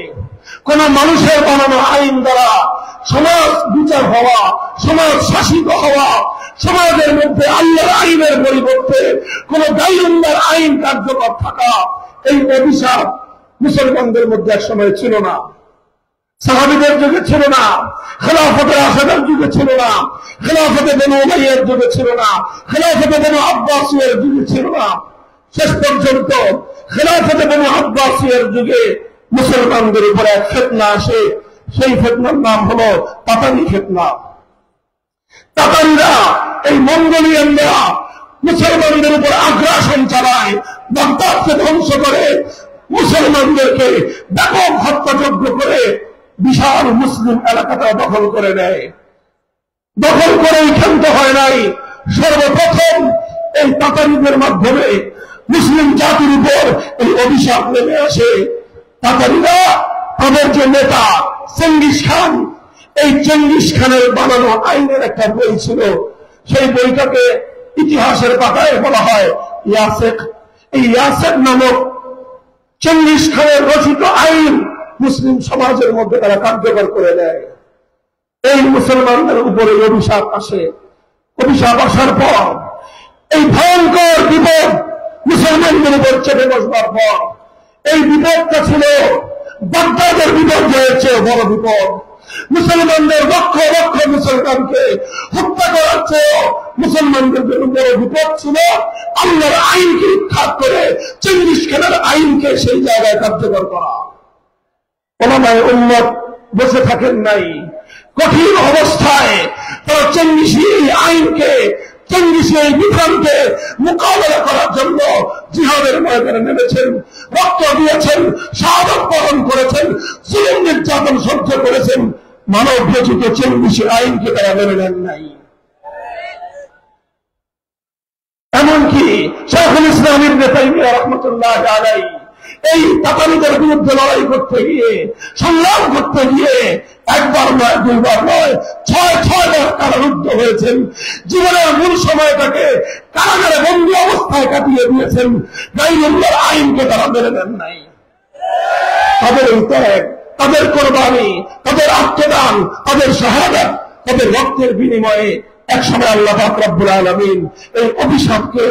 কোন মানুষের বানানো আইন দ্বারা সমাজ বিচার হওয়া, সমাজ শাসিত হওয়া, সমাজের মধ্যে আল্লাহর আইনের পরিবর্তে কোন গায়রুল্লাহর আইন কার্যকর থাকা, এই অভিশাপ মুসলমানদের মধ্যে এক সময় ছিল না। সাহাবীদের যুগে ছিল না, খেলাফতে রাশেদার যুগে ছিল না, খেলাফতে বনু উমাইয়ার যুগে ছিল না, খেলাফতে বনু আব্বাসিয়ার যুগে ছিল না। শেষ পর্যন্ত খেলাফতে বনু আব্বাসিয়ার যুগে মুসলমানদের উপরে এক ফিতনা আসে। সেই ফিতনার নাম হলো তাতারি ফিতনা। তাতারিরা, এই মঙ্গোলিয়ানরা মুসলমানদের উপর আগ্রাসন চালায়, বাগদাদকে ধ্বংস করে, মুসলমানদেরকে ব্যাপক হত্যাযজ্ঞ করে বিশাল মুসলিম এলাকাটা দখল করে নেয়। দখল করেই ক্ষান্ত হয় নাই, সর্বপ্রথম এই তাতারিদের মাধ্যমে মুসলিম জাতির উপর এই অভিশাপ নেমে আসে। তাতারিরা, তাদের যে নেতা চেঙ্গিস খান, এই চেঙ্গিস খানের বানানো আইনের একটা বই ছিল। সেই বইটাকে ইতিহাসের পাতায় বলা হয় ইয়াসেক। এই ইয়াসেক নামক চেঙ্গিস খানের রচিত আইন মুসলিম সমাজের মধ্যে তারা কার্যকর করে দেয়। এই মুসলমানদের উপরে অভিশাপ আসে। অভিশাপ আসার পর এই ভয়ঙ্কর বিপদ মুসলমানদের উপর চেপে বসবার পর, এই বিপদটা ছিল বাগদাদের বিপর্যয়ের চেয়ে বড় বিপদ। মুসলমানদের লক্ষ লক্ষ মুসলমানকে হত্যা করার চেয়েও মুসলমানদের জন্য বড় বিপদ ছিল আল্লাহর আইনকে উৎখাত করে চেঙ্গিস খানের আইনকে সেই জায়গায় কার্যকর করা। উলামায়ে উম্মত বসে থাকেন নাই। কঠিন অবস্থায় তারা চেঙ্গিসি এই আইনকে, চেঙ্গিসি এই বিধানকে মোকাবেলা করার জন্য জিহাদের ময়দানে নেমেছেন, রক্ত দিয়েছেন, শাহাদাত বরণ করেছেন, জুলুম নির্যাতন সহ্য করেছেন। মানব রচিত চেঙ্গিসি আইনকে তারা মেনে নেন নাই। এমনকি শাইখুল ইসলাম ইবনে তাইমিয়া রাহমাতুল্লাহি আলাইহি এই তাতারিদের বিরুদ্ধে লড়াই করতে গিয়ে, সংগ্রাম করতে গিয়ে একবার নয়, দুইবার নয়, ৬ বার কারারুদ্ধ হয়েছেন। জীবনের মূল সময়টাকে কারাগারে বন্দী অবস্থায় কাটিয়ে দিয়েছেন। গায়রুল্লাহর আইনকে তারা মেনে নেন নাই। তাদের এই ত্যাগ, তাদের কোরবানি, তাদের আত্মদান, তাদের শাহাদাত, তাদের রক্তের বিনিময়ে একসময় আল্লাহ পাক রব্বুল আলামিন এই অভিশাপকে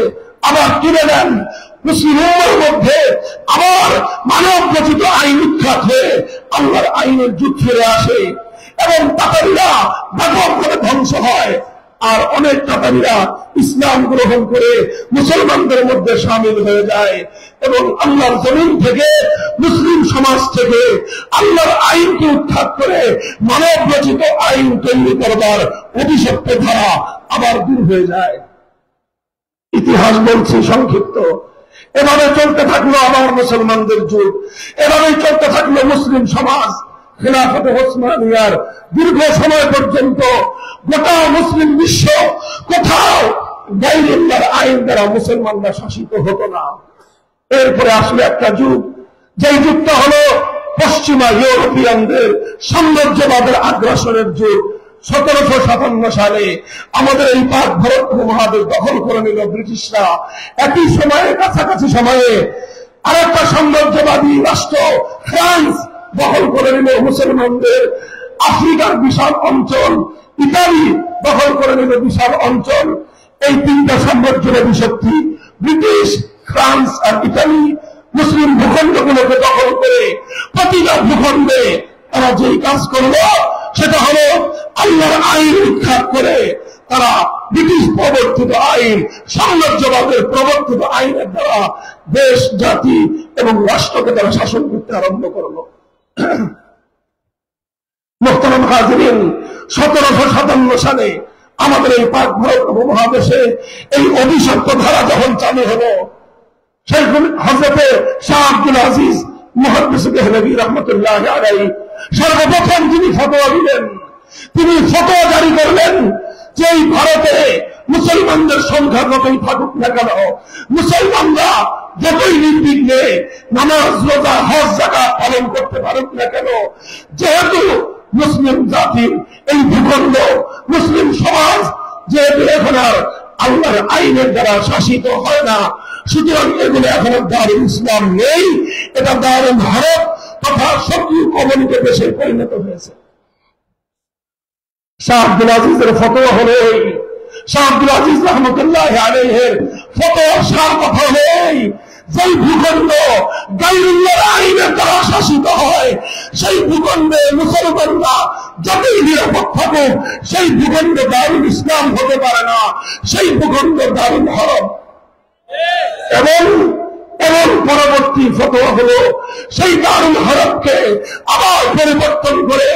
আবার তুলে দেন। মুসলিমের মধ্যে আবার মানব রচিত আইন উৎখাত হয়ে আল্লাহর আইনের যুগ ফিরে আসে এবং তাতারিরা ব্যাপকভাবে ধ্বংস হয়। আর অনেক তাতারিরা ইসলাম গ্রহণ করে মুসলমানদের মধ্যে শামিল হয়ে যায় এবং আল্লাহর জমিন থেকে, মুসলিম সমাজ থেকে আল্লাহর আইনকে উৎখাত করে মানব রচিত আইন তৈরি করবার অভিশপ্ত ধারা আবার দূর হয়ে যায়। ইতিহাস বলছি সংক্ষিপ্ত। এভাবে চলতে থাকলো আবার মুসলমানদের যুগ, এভাবেই চলতে থাকলো মুসলিম সমাজ। খেলাফতে ওসমানিয়ার দীর্ঘ সময় পর্যন্ত গোটা মুসলিম বিশ্ব কোথাও গায়রুল্লাহর আইন দ্বারা মুসলমানরা শাসিত হতো না। এরপরে আসলো একটা যুগ, যেই যুগটা হলো পশ্চিমা ইউরোপিয়ানদের সাম্রাজ্যবাদের আগ্রাসনের যুগ। 1757 সালে আমাদের এই পাক ভারত মহাদেশ দখল করে নিল ব্রিটিশরা। একই সময়ে, কাছাকাছি সময়ে আরেকটা সাম্রাজ্যবাদী রাষ্ট্র ফ্রান্স দখল করে নিল মুসলমানদের আফ্রিকার বিশাল অঞ্চল, ইতালি দখল করে নিল বিশাল অঞ্চল। এই তিনটা সাম্রাজ্যবাদী শক্তি ব্রিটিশ, ফ্রান্স আর ইতালি মুসলিম ভূখণ্ডগুলোকে দখল করে প্রতিটা ভূখণ্ডে তারা যেই কাজ করলো সেটা হলো আল্লাহর আইন উৎখাত করে তারা ব্রিটিশ প্রবর্তিত আইন, সাম্রাজ্যবাদের প্রবর্তিত আইনের দ্বারা দেশ, জাতি এবং রাষ্ট্রকে তারা শাসন করতে আরম্ভ করলো। মোহতারাম হাজিরিন, 1757 সালে আমাদের এই পাক ভারত উপমহাদেশে এই অভিশপ্ত ধারা যখন চালু হলো, সেই হযরতে শাহ আব্দুল আজিজ মুহাদ্দিস দেহলভী রাহমাতুল্লাহ আলাইহি সর্বপ্রথম তিনি ফতোয়া দিলেন। তিনি ফতোয়া জারি করলেন যে এই ভারতে মুসলমানদের সংখ্যা যতই থাকুক না কেন, মুসলমানরা যতই নির্বিঘ্নে নামাজ, রোজা, হজ, যাকাত পালন করতে পারুক না কেন, যেহেতু মুসলিম জাতির এই ভূখণ্ড, মুসলিম সমাজ যেহেতু এখন আর আল্লাহর আইনের দ্বারা শাসিত হয় না, সুতরাং এগুলো এখন দারুল ইসলাম নেই, এটা দারুল ভারত তথা সক্রিয় কমিউনিটি দেশে পরিণত হয়েছে। শাহ আব্দুল আজিজের ফতোয়া হলো এই, শাহ আব্দুল আজিজ রহমতুল্লাহ আলাইহির ফতোয়ার সার কথা হলো এই, যেই ভূখণ্ড গায়রুল্লাহর আইনের দ্বারা শাসিত হয় সেই ভূখণ্ডে মুসলমানরা যতই নিরাপদ থাকুক সেই ভূখণ্ডে দারুল ইসলাম হতে পারে না, সেই ভূখণ্ড দারুল হরম। এবং পরবর্তী ফতোয়া হলো সেই দারুল হরমকে আবার পরিবর্তন করে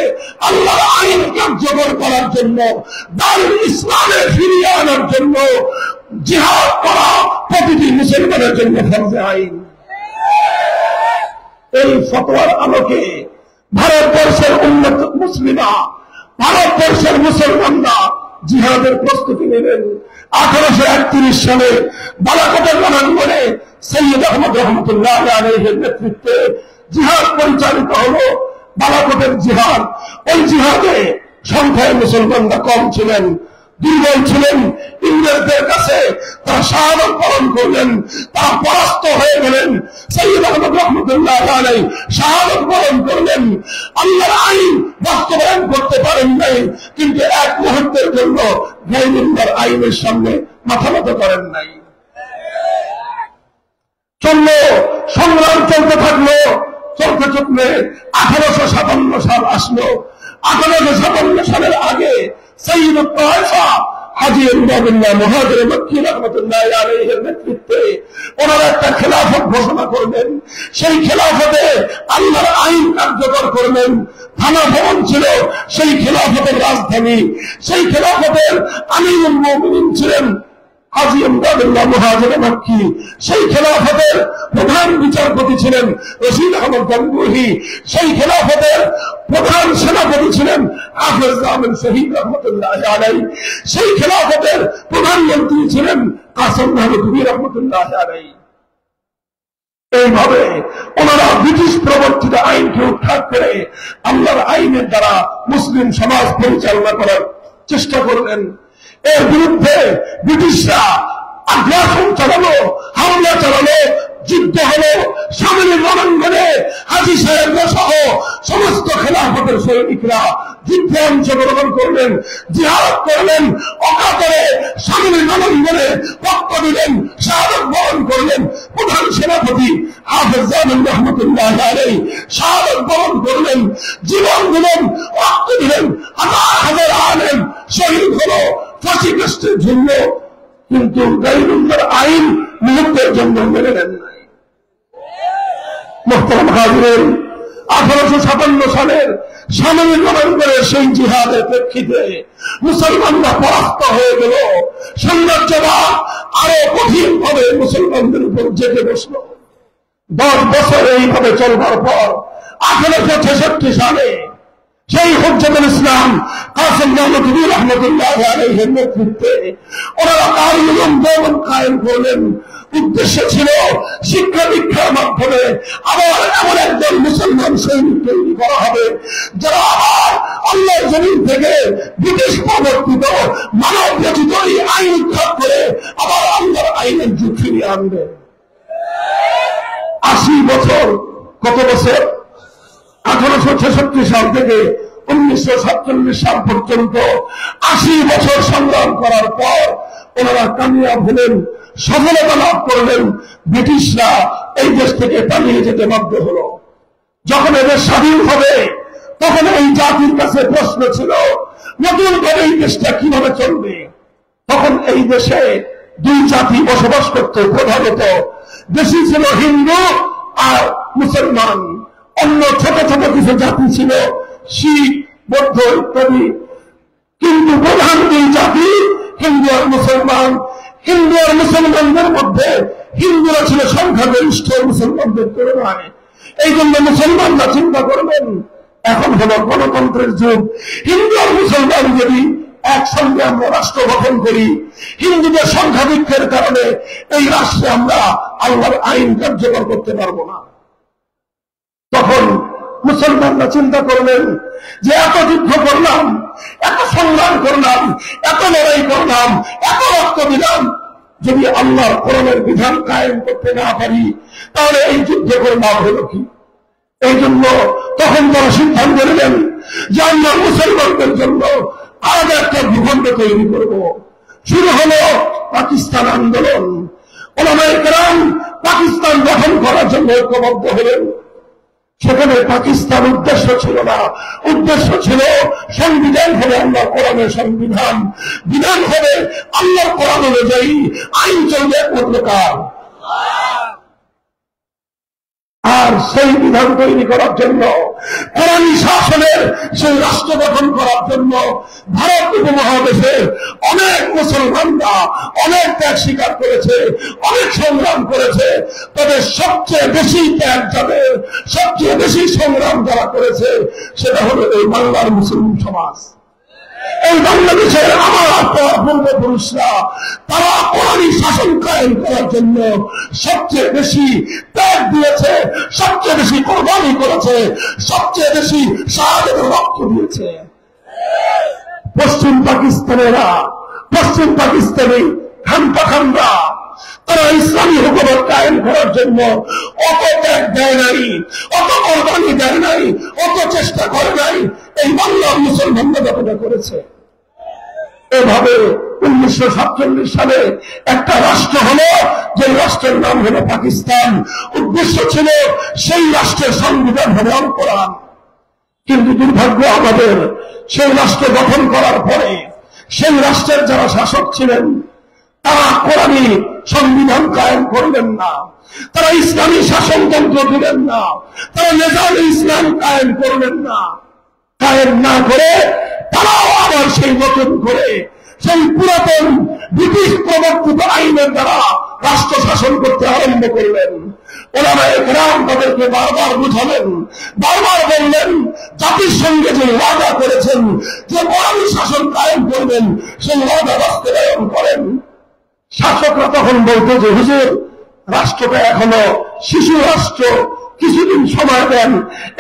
আল্লাহর আইন কার্যকর করার জন্য, দারুল ইসলামে ফিরিয়ে আনার জন্য জিহাদ করা প্রতিটি মুসলমানের জন্য ফরজে আইন। এই ফতোয়ার আলোকে ভারতবর্ষের উন্নত মুসলিমা, ভারতবর্ষের মুসলমানরা জিহাদের প্রস্তুতি নেবেন। 1831 সালে বালাকোটের রণাঙ্গনে সৈয়দ আহমদ রহমতুল্লাহ আলাইহির নেতৃত্বে জিহাদ পরিচালিত হলো। বালাকোটের জিহাদ, ওই জিহাদে সংখ্যায় মুসলমানরা কম ছিলেন, দুর্বল ছিলেন। ইংরেজদের কাছে তারা শাহাদাত বরণ করলেন, তারা পরাস্ত হয়ে গেলেন। সৈয়দ আহমদ রহমতুল্লাহ আলাইহি শাহাদাত বরণ করলেন, আল্লাহর আইন বাস্তবায়ন করতে পারেন নাই, কিন্তু এক মুহূর্তের জন্য গায়রুল্লাহর আইনের সামনে মাথা নত করেন নাই। চললো, সংগ্রাম চলতে থাকলো, চলতে চলতে 1857 সাল আসলো। 1857 সালের আগে সৈয়দ তায়েফা হাজী ইমদাদুল্লাহ মুহাজির মক্কি রাহমাতুল্লাহ আলাইহির নেতৃত্বে ওনারা একটা খেলাফত ঘোষণা করলেন। সেই খেলাফতে আল্লাহর আইন কার্যকর করলেন। থানা ভবন ছিল সেই খেলাফতের রাজধানী। সেই খেলাফতের আমিরুল মুমিনিন ছিলেন হাজী ইমদাদুল্লাহ মুহাজির মক্কি। সেই খেলাফতের প্রধান বিচারপতি ছিলেন রশিদ আহমদ গঙ্গুহি। সেই খেলাফতের প্রধান সেনাপতি ছিলেন হাফেজ আমিন শহীদ রহমতুল্লাহ আলাইহি। সেই খেলাফতের প্রধানমন্ত্রী ছিলেন কাসেম নানভী রহমতুল্লাহ আলাইহি। এইভাবে ওনারা ব্রিটিশ প্রবর্তিত আইনকে উৎখাত করে আল্লাহর আইনের দ্বারা মুসলিম সমাজ পরিচালনা করার চেষ্টা করলেন। এর বিরুদ্ধে ব্রিটিশরা আগ্রাসন চালালো, হামলা চালালো, যুদ্ধ হলো। সামনের রণাঙ্গনে হাজী সাহেবরা সহ সমস্ত খেলাফতের সৈনিকরা যুদ্ধে অংশগ্রহণ করলেন, জিহাদ করলেন, অকাতরে সামনের রণাঙ্গনে রক্ত দিলেন, শাহাদাত বরণ করলেন। প্রধান সেনাপতি হাফেজ আমিন রহমতুল্লাহ আলাইহি শাহাদাত বরণ করলেন, জীবন দিলেন, রক্ত দিলেন। হাজার হাজার আলেম শহীদ হলো, ফাঁসিকাষ্ঠের জন্য। কিন্তু গায়রুল্লাহর আইন মুহূর্তের জন্য মেনে নেন নাই। মুহতারাম হাজিরিন, 1857 সালের সামনের রণাঙ্গনের সেই জিহাদের প্রেক্ষিতে মুসলমানরা পরাস্ত হয়ে গেল। সাম্রাজ্যবাদ আরো কঠিন ভাবে মুসলমানদের উপর জেগে বসল। 10 বছর এইভাবে চলবার পর 1866 সালে সেই হুজ্জাতুল ইসলাম কাসেম নানভী রহমতুল্লাহ আলাইহির নেতৃত্বে ওনারা দারুল উলুম দেওবন্দ কায়েম করলেন। উদ্দেশ্য ছিল শিক্ষা দীক্ষার মাধ্যমে আবার এমন একজন মুসলমান সৈনিক তৈরি করা হবে যারা আবার আল্লাহর জমিন থেকে ব্রিটিশ প্রবর্তিত মানব রচিত এই আইন উৎখাত করে আবার আল্লাহর আইনের যুগ ফিরিয়ে আনবে। 80 বছর, কত বছর? 1866 সাল থেকে 1947 সাল পর্যন্ত 80 বছর সংগ্রাম করার পর ওনারা কামিয়াব হলেন, সফলতা লাভ করলেন। ব্রিটিশরা এই দেশ থেকে পালিয়ে যেতে বাধ্য হল। যখন এদের স্বাধীন হবে তখন এই জাতির কাছে প্রশ্ন ছিল নতুন করে এই দেশটা কিভাবে চলবে। তখন এই দেশে দুই জাতি বসবাস করত, প্রধানত বেশি ছিল হিন্দু আর মুসলমান, অন্য ছোট ছোট কিছু জাতি ছিল শিখ, বৌদ্ধ ইত্যাদি, কিন্তু প্রধান দুই জাতি হিন্দু আর মুসলমান। হিন্দু আর মুসলমানদের মধ্যে হিন্দুরা ছিল সংখ্যাগরিষ্ঠ মুসলমানদের তুলনায়। এই জন্য মুসলমানরা চিন্তা করবেন এখন হলো গণতন্ত্রের যুগ, হিন্দু আর মুসলমান যদি একসঙ্গে আমরা রাষ্ট্র গঠন করি, হিন্দুদের সংখ্যাধিক্যের কারণে এই রাষ্ট্রে আমরা আল্লাহর আইন কার্যকর করতে পারবো না। তখন মুসলমানরা চিন্তা করলেন যে এত যুদ্ধ করলাম, এত সংগ্রাম করলাম, এত লড়াই করলাম, এত রক্ত দিলাম, যদি আল্লাহর কোরআনের বিধান কায়েম করতে না পারি তাহলে এই যুদ্ধ করে লাভ হলো কি? এই জন্য তখন তারা সিদ্ধান্ত নিলেন যে আমরা মুসলমানদের জন্য আলাদা একটা ভূখণ্ড তৈরি করব। শুরু হলো পাকিস্তান আন্দোলন। ওলামায়ে কেরাম পাকিস্তান গঠন করার জন্য ঐক্যবদ্ধ হলেন। সেখানে পাকিস্তান উদ্দেশ্য ছিল না, উদ্দেশ্য ছিল সংবিধান হবে আল্লাহর কোরআনের সংবিধান, বিধান হবে আল্লাহর কোরআন অনুযায়ী, আইন চলবে একমাত্র কার। আর সেই বিধান তৈরি করার জন্য, কোরআনী শাসনের সেই রাষ্ট্র গঠন করার জন্য ভারত উপমহাদেশের অনেক মুসলমানরা অনেক ত্যাগ স্বীকার করেছে, অনেক সংগ্রাম করেছে। তবে সবচেয়ে বেশি ত্যাগ যাদের, সবচেয়ে বেশি সংগ্রাম যারা করেছে সেটা হলো এই বাংলার মুসলিম সমাজ। এই বাংলাদেশের আমার পূর্বপুরুষরা তারা কোরআনী শাসন কায়েম করার জন্য সবচেয়ে বেশি ত্যাগ দিয়েছে, সবচেয়ে বেশি কোরবানি করেছে, সবচেয়ে বেশি শাহাদাতের রক্ত দিয়েছে। পশ্চিম পাকিস্তানেরা, পশ্চিম পাকিস্তানি খানপাখানরা তারা ইসলামী হুকুমত কায়েম করার জন্য অত ত্যাগ দেয় নাই, অত কোরবানি দেয় নাই, অত চেষ্টা করে নাই এই বাংলার মুসলমানরা যতটা করেছে। এভাবে 1947 সালে একটা রাষ্ট্র হলো, যে রাষ্ট্রের নাম হলো পাকিস্তান। উদ্দেশ্য ছিল সেই রাষ্ট্রের সংবিধান হবে আল কোরআন। কিন্তু দুর্ভাগ্য আমাদের, সেই রাষ্ট্র গঠন করার পরে সেই রাষ্ট্রের যারা শাসক ছিলেন তারা কোরআনী সংবিধান কায়েম করলেন না, তারা ইসলামী শাসনতন্ত্র দিলেন না, তারা নিজামে ইসলাম কায়েম করলেন না। কায়েম না করে তারাও আবার সেই নতুন করে সেই পুরাতন ব্রিটিশ প্রবর্তিত আইনের দ্বারা রাষ্ট্র শাসন করতে আরম্ভ করলেন। ওলামায়ে কেরাম তাদেরকে বারবার বুঝালেন, বারবার বললেন জাতির সঙ্গে যে ওয়াদা করেছেন যে কোরআনী শাসন কায়েম করবেন সেই ওয়াদা বাস্তবায়ন করেন। শাসকরা তখন বলতো যে হুজুর, রাষ্ট্রটা এখনো শিশু রাষ্ট্র, কিছুদিন সময় দেন,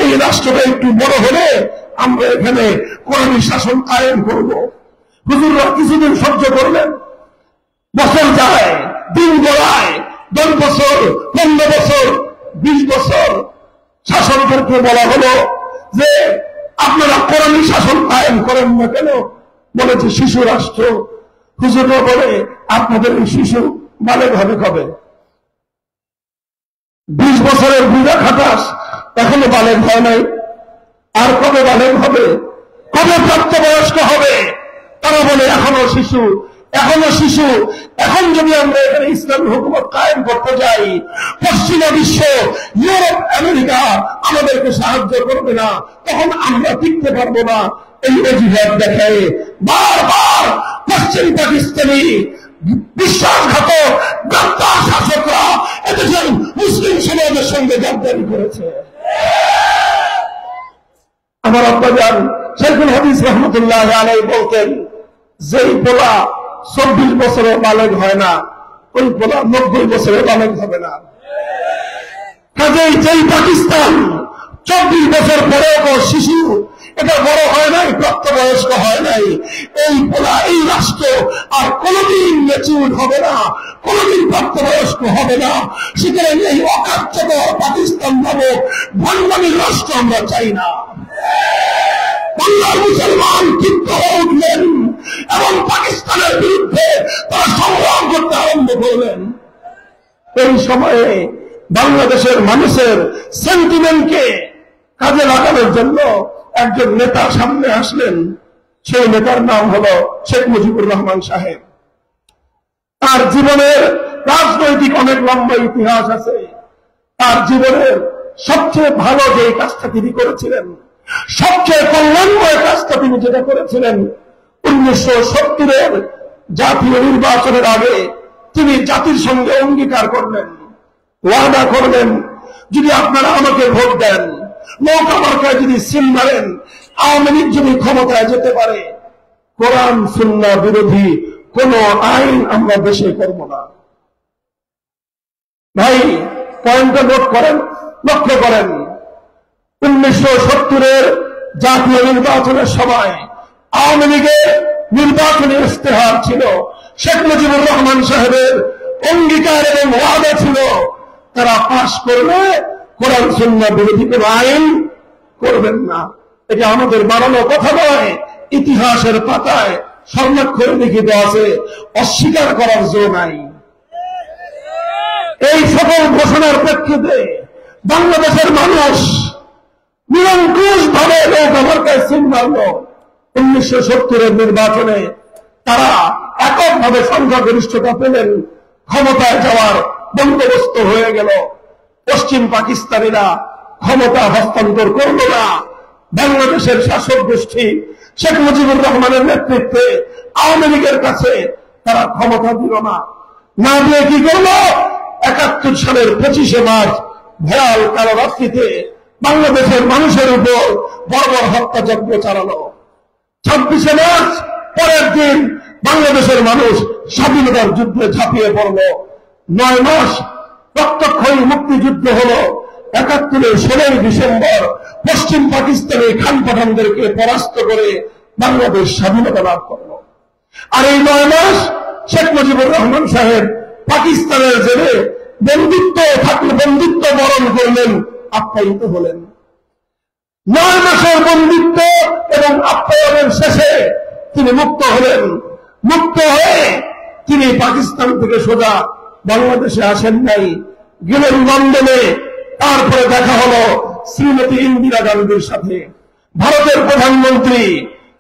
এই রাষ্ট্রটা একটু বড় হলে আমরা এখানে কোরআনী শাসন কায়েম করব। হুজুররা কিছুদিন সহ্য করলেন, বছর যায়, দিন গড়ায়, 10 বছর, 15 বছর, 20 বছর। শাসকদেরকে বলা হলো যে আপনারা কোরআনী শাসন কায়েম করেন না কেন? বলেছে শিশু রাষ্ট্র। হুজুররা বলে আপনাদের এই শিশু বালেগ হবে কবে? 20 বছরের বুড়া খাটাস, এখনো বালেগ হয় নাই, আর কবে বালেগ হবে? কবে প্রাপ্তবয়স্ক হবে? তারা বলে এখনো শিশু, এখনো শিশু। এখন যদি আমরা এখানে ইসলামী হুকুমত কায়েম করতে যাই, পশ্চিমা বিশ্ব, ইউরোপ, আমেরিকা আমাদেরকে সাহায্য করবে না, তখন আমরা টিকতে পারবো না। এই অজুহাত দেখায় বারবার পশ্চিম পাকিস্তানি বিশ্বাসঘাতক গাদ্দার শাসকরা এদেশের মুসলিম সমাজের সঙ্গে গাদ্দারি করেছে। আমার আব্বাজান শাইখুল হাদিস রহমতুল্লাহ আলাইহি বলতেন, যেই পোলা 24 বছরে বালেগ হয় না, ওই পোলা 90 বছরে বালেগ হবে না। কাজেই যেই পাকিস্তান 24 বছর পরেও শিশু, এটা বড় হয় নাই, প্রাপ্তবয়স্ক হয় নাই। এই পোলা, এই রাষ্ট্র আর কোনদিন ম্যাচিউর হবে না, কোনদিন প্রাপ্তবয়স্ক হবে না। সুতরাং এই অকার্যকর পাকিস্তান নামক ভণ্ডামির রাষ্ট্র আমরা চাই না। বাংলার মুসলমান ক্ষিপ্ত হয়ে উঠলেন এবং পাকিস্তানের বিরুদ্ধে তারা সংগ্রাম করতে আরম্ভ করলেন। এই সময়ে বাংলাদেশের মানুষের সেন্টিমেন্টকে কাজে লাগানোর জন্য একজন নেতা সামনে আসলেন। সেই নেতার নাম হলো শেখ মুজিবুর রহমান সাহেব। তার জীবনের রাজনৈতিক অনেক লম্বা ইতিহাস আছে। তার জীবনের সবচেয়ে ভালো যে কাজটা তিনি করেছিলেন, সবচেয়ে কল্যাণময় কাজটা তিনি যেটা করেছিলেন, 1970-এর জাতীয় নির্বাচনের আগে তিনি জাতির সঙ্গে অঙ্গীকার করলেন, ওয়াদা করলেন, যদি আপনারা আমাকে ভোট দেন, নৌকা মার্কায় যদি সিল মারেন, আওয়ামী লীগ যদি ক্ষমতায় যেতে পারে, কোরআন সুন্নাহ বিরোধী কোন আইন আমরা দেশে করব না। ভাই, পয়েন্টটা নোট করেন, লক্ষ্য করেন। 1970-এর জাতীয় নির্বাচনের সময় আওয়ামী লীগের নির্বাচনী ইশতেহার ছিল, শেখ মুজিবুর রহমান সাহেবের অঙ্গীকার এবং ওয়াদা ছিল, তারা পাশ করলে কোরআন সুন্নাহ বিরোধী কোন আইন করবেন না। এটা আমাদের বানানো কথা নয়, ইতিহাসের পাতায় স্বর্ণাক্ষরে লিখিত আছে, অস্বীকার করার জো নাই। এই সকল ঘোষণার প্রেক্ষিতে বাংলাদেশের মানুষ নিরঙ্কুশ ভাবে নৌকা মার্কায় সিল মারল। 1970-এর নির্বাচনে তারা এককভাবে সংখ্যাগরিষ্ঠতা পেলেন, ক্ষমতায় যাওয়ার বন্দোবস্ত হয়ে গেল। পশ্চিম পাকিস্তানিরা ক্ষমতা হস্তান্তর করল না। বাংলাদেশের শাসক গোষ্ঠী শেখ মুজিবুর রহমানের নেতৃত্বে আওয়ামী লীগের কাছে তারা ক্ষমতা দিল না। না দিয়ে কি করল? 71 সালের 25শে মার্চ ভয়াল কালো রাত্রিতে বাংলাদেশের মানুষের উপর বর্বর হত্যাযজ্ঞ চালালো। 26শে মার্চ পরের দিন বাংলাদেশের মানুষ স্বাধীনতার যুদ্ধে ঝাঁপিয়ে পড়ল। 9 মাস রক্তক্ষয়ী মুক্তিযুদ্ধ হল। 71-এর 16 ডিসেম্বর পশ্চিম পাকিস্তানের খান পাঠানদেরকে পরাস্ত করে বাংলাদেশ স্বাধীনতা লাভ করল। আর এই 9 মাস শেখ মুজিবুর রহমান সাহেব পাকিস্তানের জেলে বন্দিত্ব বরণ করলেন, আপ্যায়িত হলেন। 9 মাসের বন্দিত্ব এবং আপ্যায়নের শেষে তিনি মুক্ত হলেন। মুক্ত হয়ে তিনি পাকিস্তান থেকে সোজা বাংলাদেশে আসেন নাই, গেলেন লন্ডনে। তারপরে দেখা হলো শ্রীমতী ইন্দিরা গান্ধীর সাথে। ভারতের প্রধানমন্ত্রী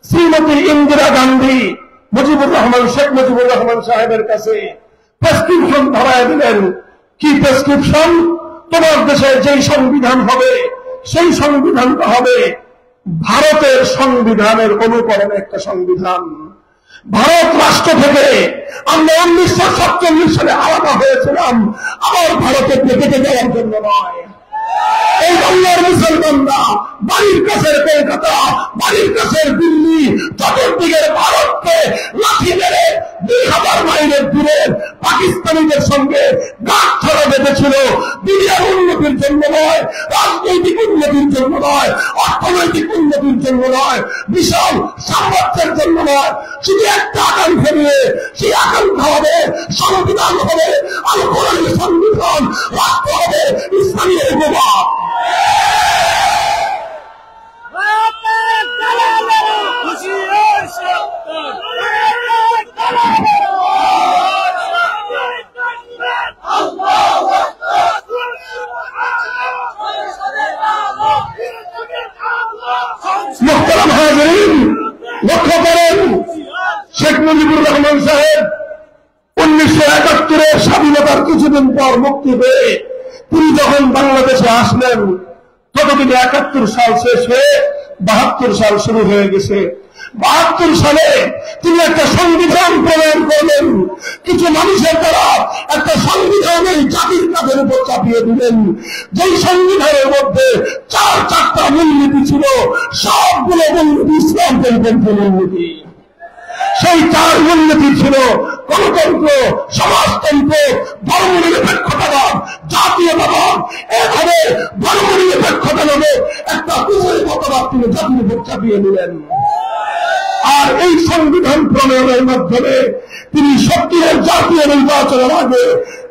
শ্রীমতী ইন্দিরা গান্ধী শেখ মুজিবুর রহমান সাহেবের কাছে প্রেসক্রিপশন ধরায় দিলেন। কি প্রেসক্রিপশন? তোমার দেশে যেই সংবিধান হবে, সেই সংবিধানটা হবে ভারতের সংবিধানের অনুকরণে একটা সংবিধান। ভারত রাষ্ট্র থেকে আমরা 1947 সালে আলাদা হয়েছিলাম, আবার ভারতে পেতে যাওয়ার জন্য নয়। এই বাংলার মুসলমানরা বাড়ির কাছের কলকাতা, বাড়ির কাছের দিল্লি, চতুর্দিকের ভারতকে লাঠি মেরে 2000 মাইলের দূরের পাকিস্তানিদের সঙ্গে গাঁট ছড়া বেঁধেছিল। দুনিয়ার উন্নতির জন্য নয়, রাজনৈতিক উন্নতির জন্য নয়, অর্থনৈতিক উন্নতির জন্য নয়, বিশাল সাম্রাজ্যের জন্য নয়, শুধু একটা আকাঙ্ক্ষা নিয়ে, সেই আকাঙ্ক্ষা হবে সংবিধান হবে আল কোরআনের সংবিধান, রাষ্ট্র হবে ইসলামী হুকুমত। মুহতারাম হাজিরিন, লক্ষ্য করেন, শেখ মুজিবুর রহমান সাহেব 1971-এর স্বাধীনতার কিছুদিন পর মুক্তি পেয়ে তিনি যখন বাংলাদেশে আসলেন, ততদিনে 71 সাল শেষ হয়ে 72 সাল শুরু হয়ে গেছে। 72 সালে তিনি একটা সংবিধান প্রণয়ন করলেন। কিছু মানুষের দ্বারা একটা সংবিধান এই জাতির কাঁধের উপর চাপিয়ে দিলেন। যেই সংবিধানের মধ্যে 4টা মূলনীতি ছিল, সবগুলো মূলনীতি ইসলাম পরিপন্থী মূলনীতি। সেই 4 মূলনীতি ছিল গণতন্ত্র, সমাজতন্ত্র, ধর্মনিরপেক্ষতাবাদ, জাতীয়তাবাদ, এক হবে ধর্মনিরপেক্ষতা নামক একটা কুফরি মতবাদ তিনি জাতির উপর চাপিয়ে নিলেন। আর এই সংবিধান প্রণয়নের মাধ্যমে তিনি সত্যিকার জাতীয় নির্বাচনের আগে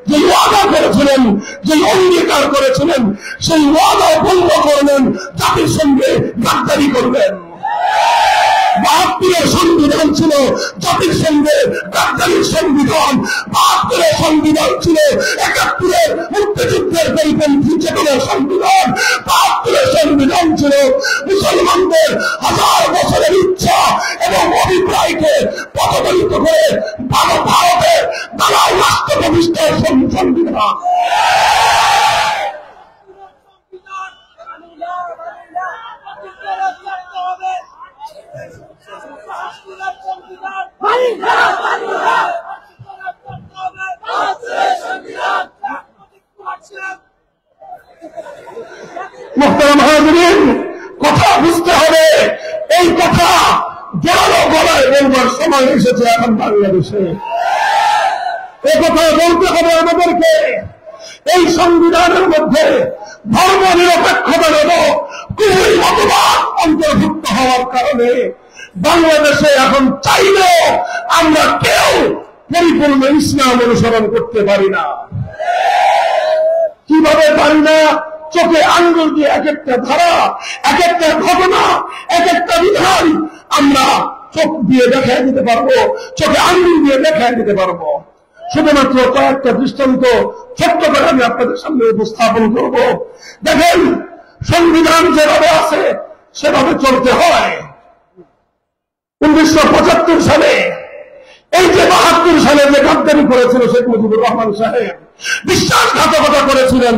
যে ওয়াদা করেছিলেন, যে অঙ্গীকার করেছিলেন, সেই ওয়াদা ভঙ্গ করলেন, জাতির সঙ্গে গাদ্দারি করলেন। ৭২-এর সংবিধান ছিল জাতির সঙ্গে গাদ্দারির সংবিধান। ৭২-এর সংবিধান ছিল ৭১-এর মুক্তিযুদ্ধের পরিপন্থী চেতনার সংবিধান। ৭২-এর সংবিধান ছিল মুসলমানদের হাজার বছরের ইচ্ছা এবং অভিপ্রায়কে প্রতিফলিত করে ভারতের দালাল রাষ্ট্র প্রতিষ্ঠার সংবিধান। মুহতারাম হাজিরিন, কথা বুঝতে হবে। এই কথা জোরালো গলায় বলবার সময় এসেছে এখন বাংলাদেশে। এই কথা বলতে হবে আমাদেরকে। এই সংবিধানের মধ্যে ধর্ম নিরপেক্ষতা এবং কুফরি মতবাদ অন্তর্ভুক্ত হওয়ার কারণে বাংলাদেশে এখন চাইলেও আমরা কেউ পরিপূর্ণ ইসলাম অনুসরণ করতে পারি না। কিভাবে পারি না? চোখে আঙ্গুল দিয়ে এক একটা ধারা, এক একটা ঘটনা, এক একটা বিধান আমরা চোখ দিয়ে দেখায় দিতে পারবো, চোখে আঙ্গুল দিয়ে দেখায় দিতে পারবো। শুধুমাত্র কয়েকটা দৃষ্টান্ত ছোট্ট করে আমি আপনাদের সামনে উপস্থাপন করব। দেখেন, সংবিধান যেভাবে আছে সেভাবে চলতে হয়। 1975 সালে এই যে ৭২ সালে যে গাদ্দারি করেছিল শেখ মুজিবুর রহমান সাহেব, বিশ্বাসঘাতকতা করেছিলেন,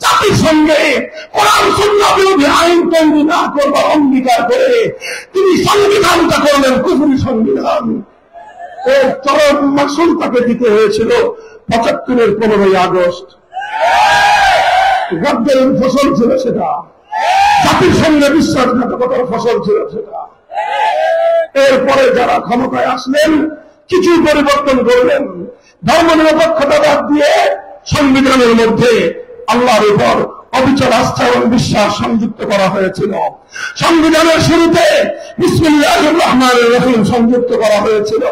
জাতির সঙ্গে কোরআন সুন্নাহ বিরোধী আইন তৈরি না করবার অঙ্গীকার করে তিনি সংবিধানটা করলেন কুফরি সংবিধান। এর চরম মাসুল তাকে দিতে হয়েছিল ৭৫-এর 15ই আগস্ট। গাদ্দারির ফসল ছিল সেটা, জাতির সঙ্গে বিশ্বাসঘাতকতার ফসল ছিল সেটা। এরপরে যারা ক্ষমতায় আসলেন কিছু পরিবর্তন করলেন, ধর্ম নিরপেক্ষতা বাদ দিয়ে সংবিধানের মধ্যে আল্লাহর উপর অবিচল আস্থা এবং বিশ্বাস সংযুক্ত করা হয়েছিল। সংবিধানের শুরুতে বিসমিল্লাহির রহমানির রহিম সংযুক্ত করা হয়েছিল।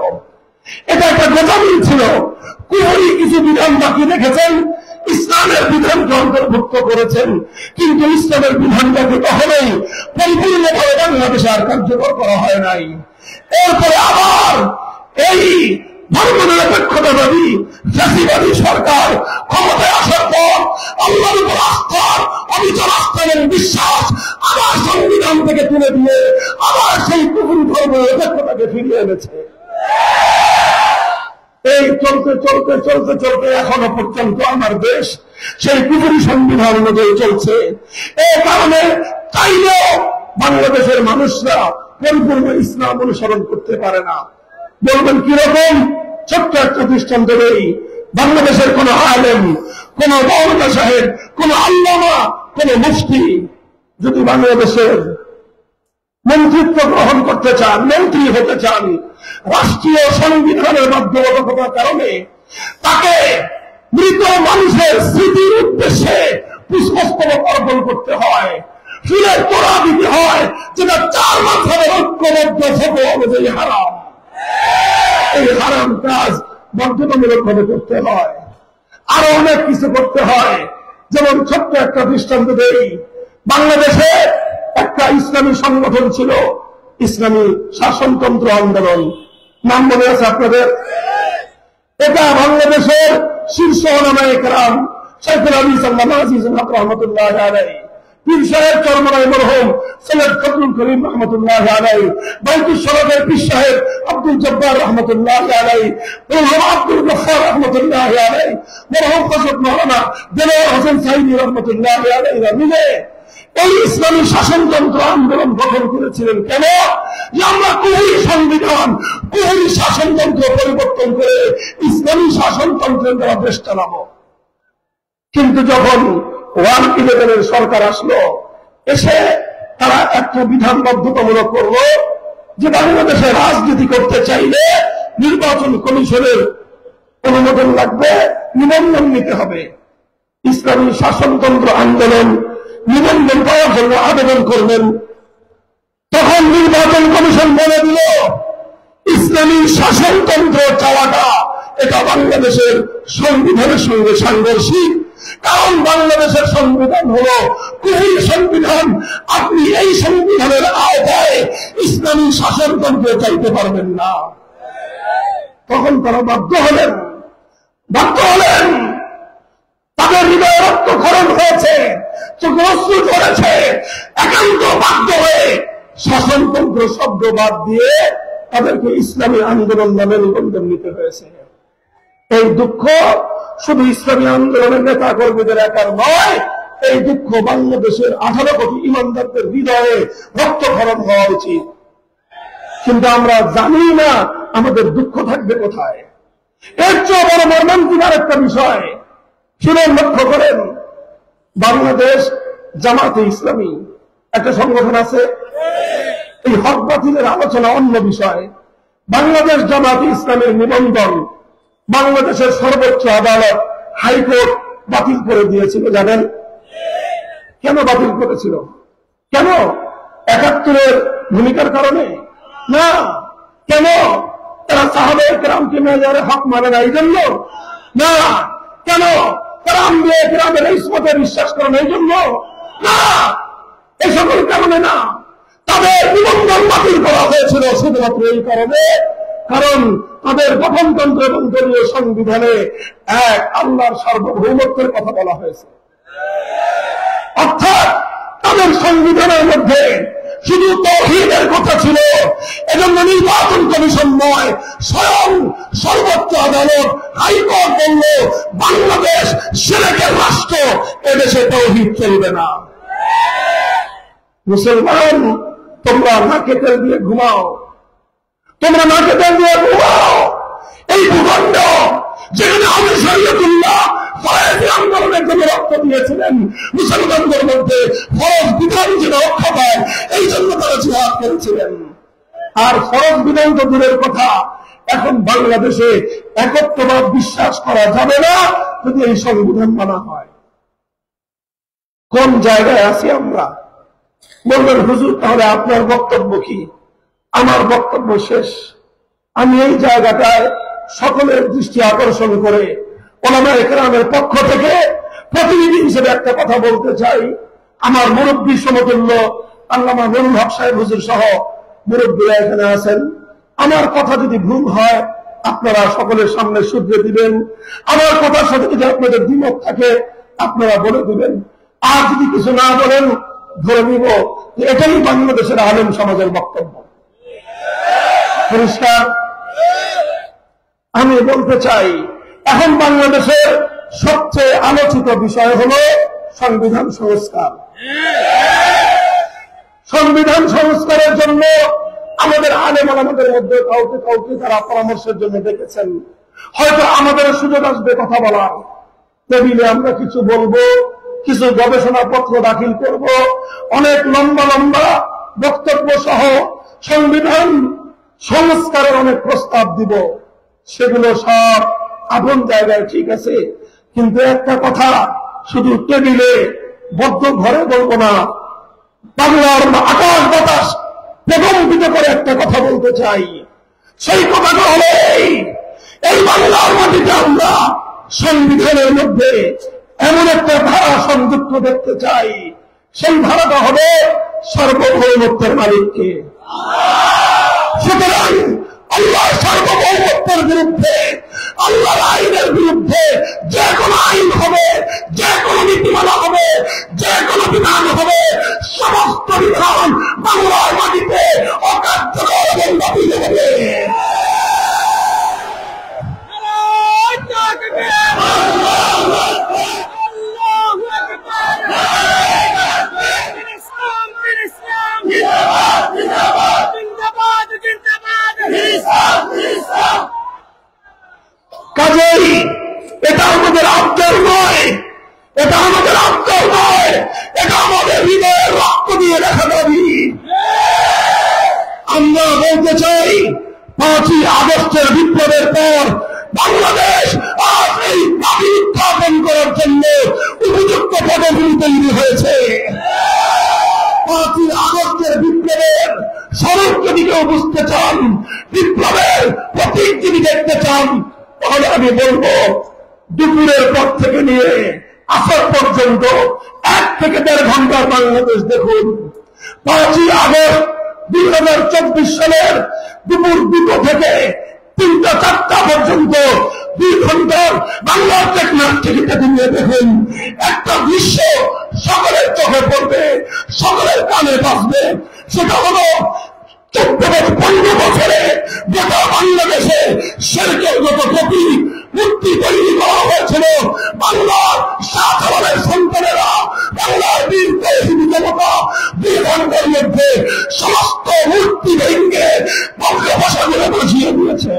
এটা একটা গোজামিল ছিল। কুফরি কিছু বিধান বাকি রেখেছেন, ইসলামের বিধানকে অন্তর্ভুক্ত করেছেন, কিন্তু ইসলামের বিধানটাকে কখনোই পরিপূর্ণভাবে বাংলাদেশে আর কার্যকর করা হয় নাই। এরপরে আবার এই ধর্মনিরপেক্ষতাবাদী ফ্যাসিবাদী সরকার ক্ষমতায় আসার পর আল্লাহর উপর আস্থার অবিচল আস্থা এবং বিশ্বাস আবার সংবিধান থেকে তুলে দিয়ে আবার সেই কুফরি ধর্মনিরপেক্ষতাকে ফিরিয়ে এনেছে। এই চলতে চলতে চলতে চলতে এখনো পর্যন্ত আমার দেশ সেই কুফরি সংবিধান অনুযায়ী চলছে। এই কারণে চাইলেও বাংলাদেশের মানুষরা পরিপূর্ণ ইসলাম অনুসরণ করতে পারে না। বলবেন কিরকম? ছোট্ট একটা দৃষ্টান্ত দেই। বাংলাদেশের কোন আলেম, কোন মাওলানা সাহেব, কোন আল্লামা, কোন মুফতি যদি বাংলাদেশের মন্ত্রিত্ব গ্রহণ করতে চান, মন্ত্রী হতে চান, রাষ্ট্রীয় সংবিধানের বাধ্যবাধকতার কারণে তাকে মৃত মানুষের স্মৃতির উদ্দেশ্যে পুষ্পস্তবক অর্পণ করতে হয়, ফুলের তোড়া দিতে হয়, যেটা 4 মাঝহাবের ঐক্যবদ্ধ ফতোয়া অনুযায়ী হারাম। এই হারাম কাজ বাধ্যতামূলক ভাবে করতে হয়। আরো অনেক কিছু করতে হয়। যেমন ছোট্ট একটা দৃষ্টান্ত দেই। বাংলাদেশে একটা ইসলামী সংগঠন ছিল, ইসলামী শাসনতন্ত্র আন্দোলন, নাম মনে আছে আপনাদের? এটা বাংলাদেশের শীর্ষ ওলামায়ে কেরাম শাইখুল হাদিস আল্লামা আজিজুল হক রহমাতুল্লাহি আলাইহি, পীর সাহেব চরমনাই মরহুম সৈয়দ ফজলুল করিম রহমাতুল্লাহি আলাইহি, বাইতুল শরফের পীর সাহেব আব্দুল জব্বার রহমাতুল্লাহি আলাইহি, মরহুম আব্দুল গফফার রহমাতুল্লাহি আলাইহি, মরহুম হযরত মাওলানা দেলোয়ার হোসেন সাইদি রহমাতুল্লাহি আলাইহি মিলে এই ইসলামী শাসনতন্ত্র আন্দোলন গঠন করেছিলেন। কেন? যে আমরা কুফরি সংবিধান, কুফরি শাসনতন্ত্র পরিবর্তন করে ইসলামী শাসনতন্ত্রের দ্বারা দেশ চালাবো। কিন্তু যখন 111 সরকার আসলো, এসে তারা একটা বিধান বাধ্যতামূলক করলো যে বাংলাদেশে রাজনীতি করতে চাইলে নির্বাচন কমিশনের অনুমোদন লাগবে, নিবন্ধন নিতে হবে। ইসলামী শাসনতন্ত্র আন্দোলন নিবন্ধন পাওয়ার জন্য আবেদন করবেন, তখন নির্বাচন কমিশন বলে দিল ইসলামী শাসনতন্ত্র চাওয়াটা এটা বাংলাদেশের সংবিধানের সঙ্গে সাংঘর্ষিক, কারণ বাংলাদেশের সংবিধান হলো কুফরি সংবিধান, আপনি এই সংবিধানের আওতায় ইসলামী শাসনতন্ত্র চাইতে পারবেন না। তখন তারা বাধ্য হলেন, তাদের হৃদয় রক্তক্ষরণ হয়েছে, চোখে অশ্রু ঝরেছে, একান্ত বাধ্য হয়ে শাসনতন্ত্র শব্দ বাদ দিয়ে তাদেরকে ইসলামী আন্দোলন নামে নিবন্ধন নিতে হয়েছে। এই দুঃখ শুধু ইসলামী আন্দোলনের নেতা কর্মীদের একার নয়, এই দুঃখ বাংলাদেশের 18 কোটি ইমানদারদের হৃদয়ে রক্তক্ষরণ হওয়া উচিত। কিন্তু আমরা জানি না আমাদের দুঃখ থাকবে কোথায়। এর চেয়ে বড় মর্মান্তিক আরেকটা বিষয়, শুনেন, লক্ষ্য করেন, বাংলাদেশ জামাতে ইসলামী একটা সংগঠন আছে, এই হক বাতিলের আলোচনা অন্য বিষয়। বাংলাদেশ জামাতে ইসলামের নিবন্ধন বাংলাদেশের সর্বোচ্চ আদালত হাইকোর্ট বাতিল করে দিয়েছিল। জানেন কেন বাতিল করেছিল? কেন? ৭১-এর ভূমিকার কারণে না। কেন? তারা সাহাবায়ে কেরামকে মেজারে হক মানে না এই জন্য না। কেন? তারা আম্বিয়ায়ে কেরামের ইসমতে বিশ্বাস করে না এই জন্য না। এই সকল কারণে না, তাদের নিবন্ধন বাতিল করা হয়েছিল শুধুমাত্র এই কারণে, কারণ তাদের গঠনতন্ত্র এবং দলীয় সংবিধানে এক আল্লাহর সার্বভৌমত্বের কথা বলা হয়েছে। অর্থাৎ তাদের সংবিধানের মধ্যে শুধু তাওহীদের কথা ছিল। এজন্য নির্বাচন কমিশন নয়, স্বয়ং সর্বোচ্চ আদালত হাইকোর্ট বলল বাংলাদেশ শিরকের রাষ্ট্র, এদেশে তাওহীদ চলবে না। মুসলমান, তোমরা নাকে তেল দিয়ে ঘুমাও, তোমরা নাকে তেল দিয়ে ঘুমাও। এই ভূখণ্ড যেখানে আবু শরীয়তুল্লাহ ফরজ আন্দোলনের জন্য রক্ত দিয়েছিলেন, মুসলমানদের মধ্যে ফরজ বিধান যেন রক্ষা পায় এই জন্য তারা জিহাদ করেছিলেন। আর ফরজ বিধান তো দূরের কথা, এখন বাংলাদেশে একত্ববাদ বিশ্বাস করা যাবে না যদি এই সংবিধান মানা হয়। কোন জায়গায় আছি আমরা? বলবেন হুজুর তাহলে আপনার বক্তব্য কি? আমার বক্তব্য শেষ। আমি এই জায়গাটায় সকলের দৃষ্টি আকর্ষণ করে উলামায়ে কেরামের পক্ষ থেকে প্রতিনিধি হিসেবে একটা কথা বলতে চাই। আমার মুরব্বী সমতুল্য আল্লামা নুরুল হক সাহেব হুজুর সহ মুরব্বীরা এখানে আছেন। আমার কথা যদি ভুল হয় আপনারা সকলের সামনে শুধরে দিবেন, আমার কথার সাথে যদি আপনাদের দ্বিমত থাকে আপনারা বলে দিবেন। আর যদি কিছু না বলেন ধরে নিব যে এটাই বাংলাদেশের আলেম সমাজের বক্তব্য। পরিষ্কার? আমি বলতে চাই এখন বাংলাদেশের সবচেয়ে আলোচিত বিষয় হল সংবিধান সংস্কার। সংবিধান সংস্কারের জন্য আমাদের আলেম ওলামাদের মধ্যে কাউকে কাউকে তারা পরামর্শের জন্য ডেকেছেন। হয়তো আমাদের সুযোগ আসবে কথা বলার, টেবিলে আমরা কিছু বলবো, কিছু গবেষণাপত্র দাখিল করব, অনেক লম্বা লম্বা বক্তব্য সহ সংবিধান সংস্কারের অনেক প্রস্তাব দিব। সেগুলো সব আপন জায়গায় ঠিক আছে, কিন্তু একটা কথা শুধু টেবিলে বদ্ধ ঘরে বলবো না, বাংলার আকাশ বাতাস প্রকম্পিত করে একটা কথা বলতে চাই। সেই কথাটা হলো এই বাংলার মাটিতে আমরা সংবিধানের মধ্যে এমন একটা ধারা সংযুক্ত দেখতে চাই, সেই ধারাটা হবে সার্বভৌমত্বের মালিককে। সুতরাং আল্লাহর সার্বভৌমত্বের বিরুদ্ধে, আল্লাহর আইনের বিরুদ্ধে যে কোনো আইন হবে, যে কোনো নীতিমালা হবে, যে কোনো বিধান হবে, সমস্ত বিধান বাংলার মাটিতে অকার্যকর এবং বাতিল হবে। কাজেই এটা আমাদের আবদার নয়, এটা আমাদের আবদার নয়, এটা আমাদের হৃদয়ের রক্ত দিয়ে দেখা দাবি। আমরা বলতে চাই 5ই আগস্টের বিপ্লবের পর বাংলাদেশ আজ এই দাবি উত্থাপন করার জন্য আমি বলবো দুপুরের পর থেকে নিয়ে আসর পর্যন্ত 1 থেকে 1.5 ঘন্টা বাংলাদেশ দেখুন। 5ই আগস্ট 2024 সালের দুপুর 2টা থেকে 3টা-4টা পর্যন্ত 2 ঘন্টার বাংলার টেকনাফ টিভিতে নিয়ে দেখুন। একটা দৃশ্য সকলের চোখে পড়বে, সকলের কানে বাজবে। সেটা হলো 15 বছরে গোটা বাংলাদেশে শিরকের যত কপি মূর্তি তৈরি করা হয়েছিল, বাংলার সাধারণের সন্তানেরা, বাংলার বীর তৌহিদি জনতা 2 ঘন্টার মধ্যে সমস্ত মূর্তি ভেঙে বঙ্গোপসাগরে বসিয়ে দিয়েছে।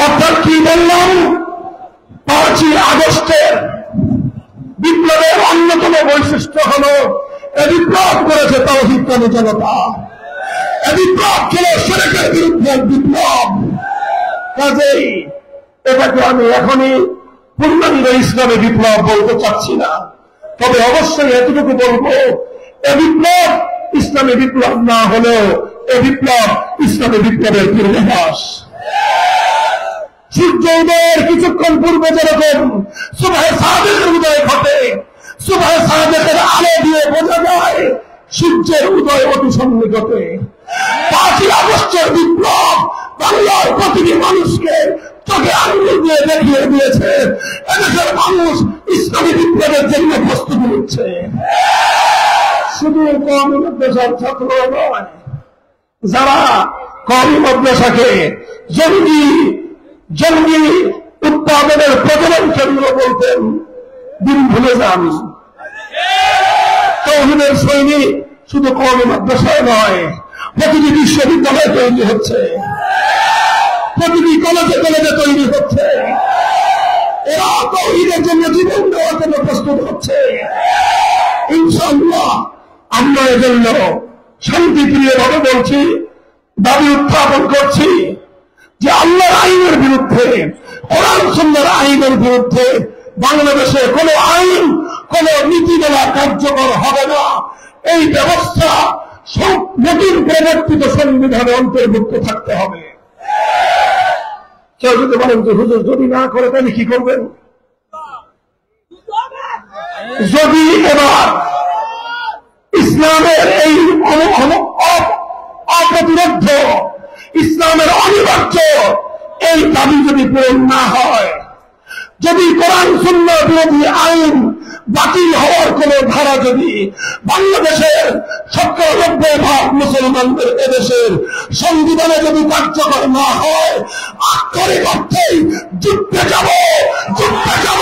অর্থাৎ কি বললাম, 5ই আগস্টের বিপ্লবের অন্যতম বৈশিষ্ট্য হল এ বিপ্লব করেছে তাওহীদকামী জনতা। এ বিপ্লব ছিল শিরকের বিরুদ্ধে বিপ্লব। কাজেই এটাকে আমি এখনই পূর্ণাঙ্গ ইসলামী বিপ্লব বলতে চাচ্ছি না, তবে অবশ্যই এতটুকু বলবো, এ বিপ্লব ইসলামী বিপ্লব না হলেও এ বিপ্লব ইসলামী বিপ্লবের পূর্বাভাস। সূর্য উদয়ের কিছুক্ষণ পূর্বে যেরকম সুবহে সাদেকের উদয় ঘটে, সুবহে সাদেকের আলো দিয়ে বোঝা যায় সূর্যের উদয় অতি সন্নিকটে। 5ই আগস্টের বিপ্লব বাংলার প্রতিটি মানুষকে চোখে আঙুল দিয়ে দেখিয়ে দিয়েছে এদেশের মানুষ ইসলামী বিপ্লবের জন্য প্রস্তুতি নিচ্ছে। শুধু কওমি মাদ্রাসার ছাত্র নয়, যারা কওমি মাদ্রাসাকে জঙ্গি উৎপাদনের প্রজনন কেন্দ্র বলতেন, দিন ভুলে যান। তাওহীদের সৈনিক শুধু কওমি মাদ্রাসায় নয়, প্রতিটি বিশ্ববিদ্যালয়ে তৈরি হচ্ছে, প্রতিটি কলেজে কলেজে তৈরি হচ্ছে। এরা তাওহীদের জন্য জীবন দেওয়ার জন্য প্রস্তুত হচ্ছে। ইনশাআল্লাহ আমরা এজন্য শান্তিপ্রিয়ভাবে বলছি, দাবি উত্থাপন করছি যে আল্লাহর আইনের বিরুদ্ধে, কোরআন সুন্নাহর আইনের বিরুদ্ধে বাংলাদেশে কোনো আইন, কোন নীতিমালা কার্যকর হবে না। এই ব্যবস্থা নতুন প্রবর্তিত সংবিধানে অন্তর্ভুক্ত থাকতে হবে। কেউ যদি বলেন যে হুজুর যদি না করে তাহলে কি করবেন? যদি এবার ইসলামের এই অপ্রতিরোধ, ইসলামের অনিবার্য এই দাবি যদি পূরণ না হয়, যদি কোরআন সুন্নাহ বিরোধী আইন বাতিল হওয়ার কোন ধারা যদি বাংলাদেশের 90% মুসলমানদের এদেশের সংবিধানে যদি কার্যকর না হয়, আক্ষরিক অর্থেই যুদ্ধে যাব, যুদ্ধে যাব।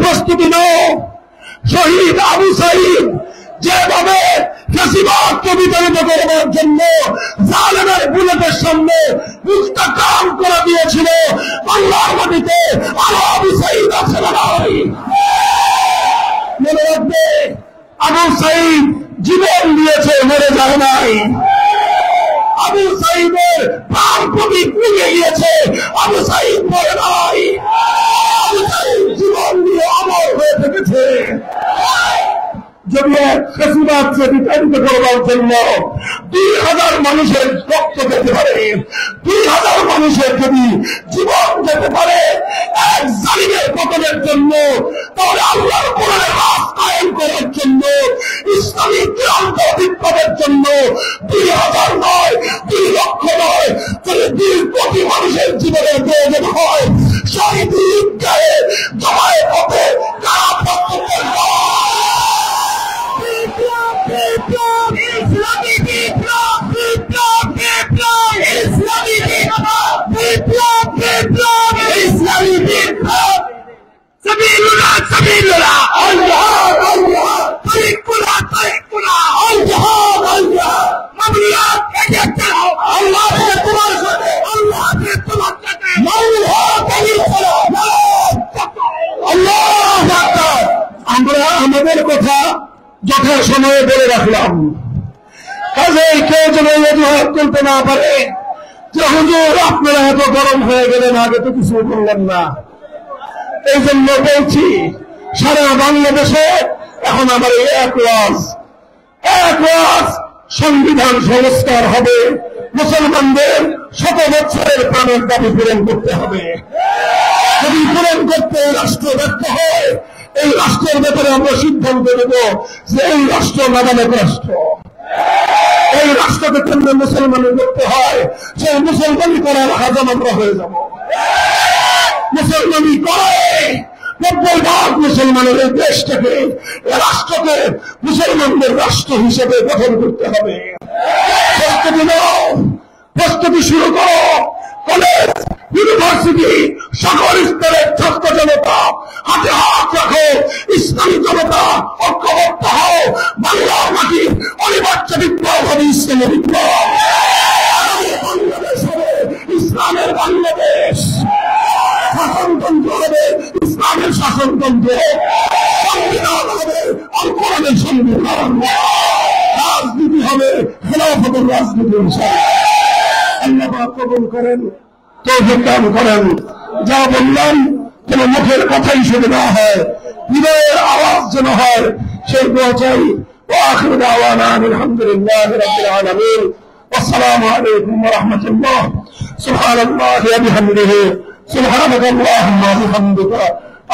প্রস্তুতি নাও। শহীদ আবু সাঈদ যেভাবে ফ্যাসিবাদকে বিতাড়িত করবার জন্য জালেমের বুলেটের সামনে মুখটা কাম করে দিয়েছিল, বাংলার মাটিতে আরো আবু সাঈদ আছে না নাই? মনে রাখবে, আবু সাঈদ জীবন দিয়েছে, মরে যায় নাই। আবু সাঈদের প্রাণ প্রতীক নিয়ে গিয়েছে, আবু সাঈদ মরে নাই। আবু সাঈদ জীবন দিয়ে অমর হয়ে থেকেছে। যদি এক ফ্যাসিবাদকে বিতাড়িত করবার জন্য 2000 মানুষের রক্ত যেতে পারে, 2000 মানুষের যদি জীবন যেতে পারে এক জালিমের পতনের জন্য, তাহলে আল্লাহর কোরআনের রাজ কায়েম করার জন্য, ইসলামী ক্রান্ত বিপ্লবের জন্য 2000 নয়, 2 লক্ষ নয়, যদি 2 কোটি মানুষের জীবনের প্রয়োজন হয়, শহীদ ঈদগাহে জমায়েত হতে কারা প্রস্তুত? ইসলামী বিপ্লব, বিপ্লব, বিপ্লব, ইসলামী বিপ্লব, বিপ্লব, বিপ্লব, ইসলামী বিপ্লব। সাবিলুল্লাহ, সাবিলুল্লাহ, আল জিহাদ, আল জিহাদ, তরিকুল্লাহ, তরিকুল্লাহ, আল জিহাদ, আল জিহাদ। মামলাত এগিয়ে চলো, আল্লাহ তোমার সাথে, আল্লাহ তোমার সাথে। মাউল হক এগিয়ে চলো, আল্লাহু আকবার। আমরা আমাদের কথা যথা সময়ে বলে রাখলাম, কাজেই কেউ যেন অজুহাত করতে না পারে যে হুজুর আপনারা এত গরম হয়ে গেলেন, আগে তো কিছু বললেন না। এই জন্য বলছি, সারা বাংলাদেশে এখন আমার এক ওয়াজ সংবিধান সংস্কার হবে, মুসলমানদের 100 বছরের প্রাণের দাবি পূরণ করতে হবে। যদি পূরণ করতে রাষ্ট্র ব্যর্থ হয়, এই রাষ্ট্রের ব্যাপারে আমরা সিদ্ধান্ত নেব যে এই রাষ্ট্র নাবালক রাষ্ট্র। এই রাষ্ট্রকে কেন্দ্রে মুসলমানের করতে হয়, সেই মুসলমানি করার হাজাম আমরা হয়ে যাব। মুসলমানি করে 90% মুসলমানের এই দেশটাকে, রাষ্ট্রকে মুসলমানদের রাষ্ট্র হিসেবে গঠন করতে হবে। প্রস্তুতি নাও, প্রস্তুতি শুরু করো। কলেজ, ইউনিভার্সিটি, সকল স্তরের ছাত্র জনতা হাতে হাত রাখো। ইসলামী জনতা ঐক্যবদ্ধ হও। বাংলার মাটির অনিবার্য বিপ্লব হবে ইসলামী বিপ্লব। বাংলাদেশ হবে ইসলামের বাংলাদেশ। শাসনতন্ত্র হবে ইসলামের শাসনতন্ত্র। সংবিধান হবে আল কোরআনের সংবিধান। রাজনীতি হবে খেলাফতের রাজনীতি। আল্লাহ পাক কবুল করেন, তৌফিক দান করেন। যা বললাম যেন মুখের কথাই শুধু না হয়, হৃদয়ের আওয়াজ যেন হয়, সেই দোয়া চাই। وآخر دعوانا الحمد لله رب العالمين والسلام عليكم ورحمة الله. سبحان الله وبحمده سبحانك اللهم وبحمدك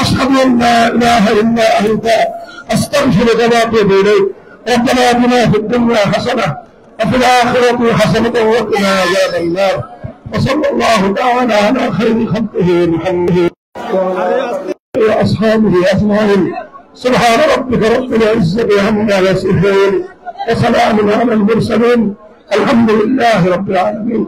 أشهد أن لا إله إلا أنت أستغفرك وأتوب إليك. ربنا آتنا في الدنيا حسنة وفي الآخرة حسنة وقنا عذاب النار. وصلى الله تعالى على خير خلقه محمد وأصحابه أجمعين. سبحان ربك رب العزة عما يصفون وسلام على المرسلين. الحمد لله رب العالمين.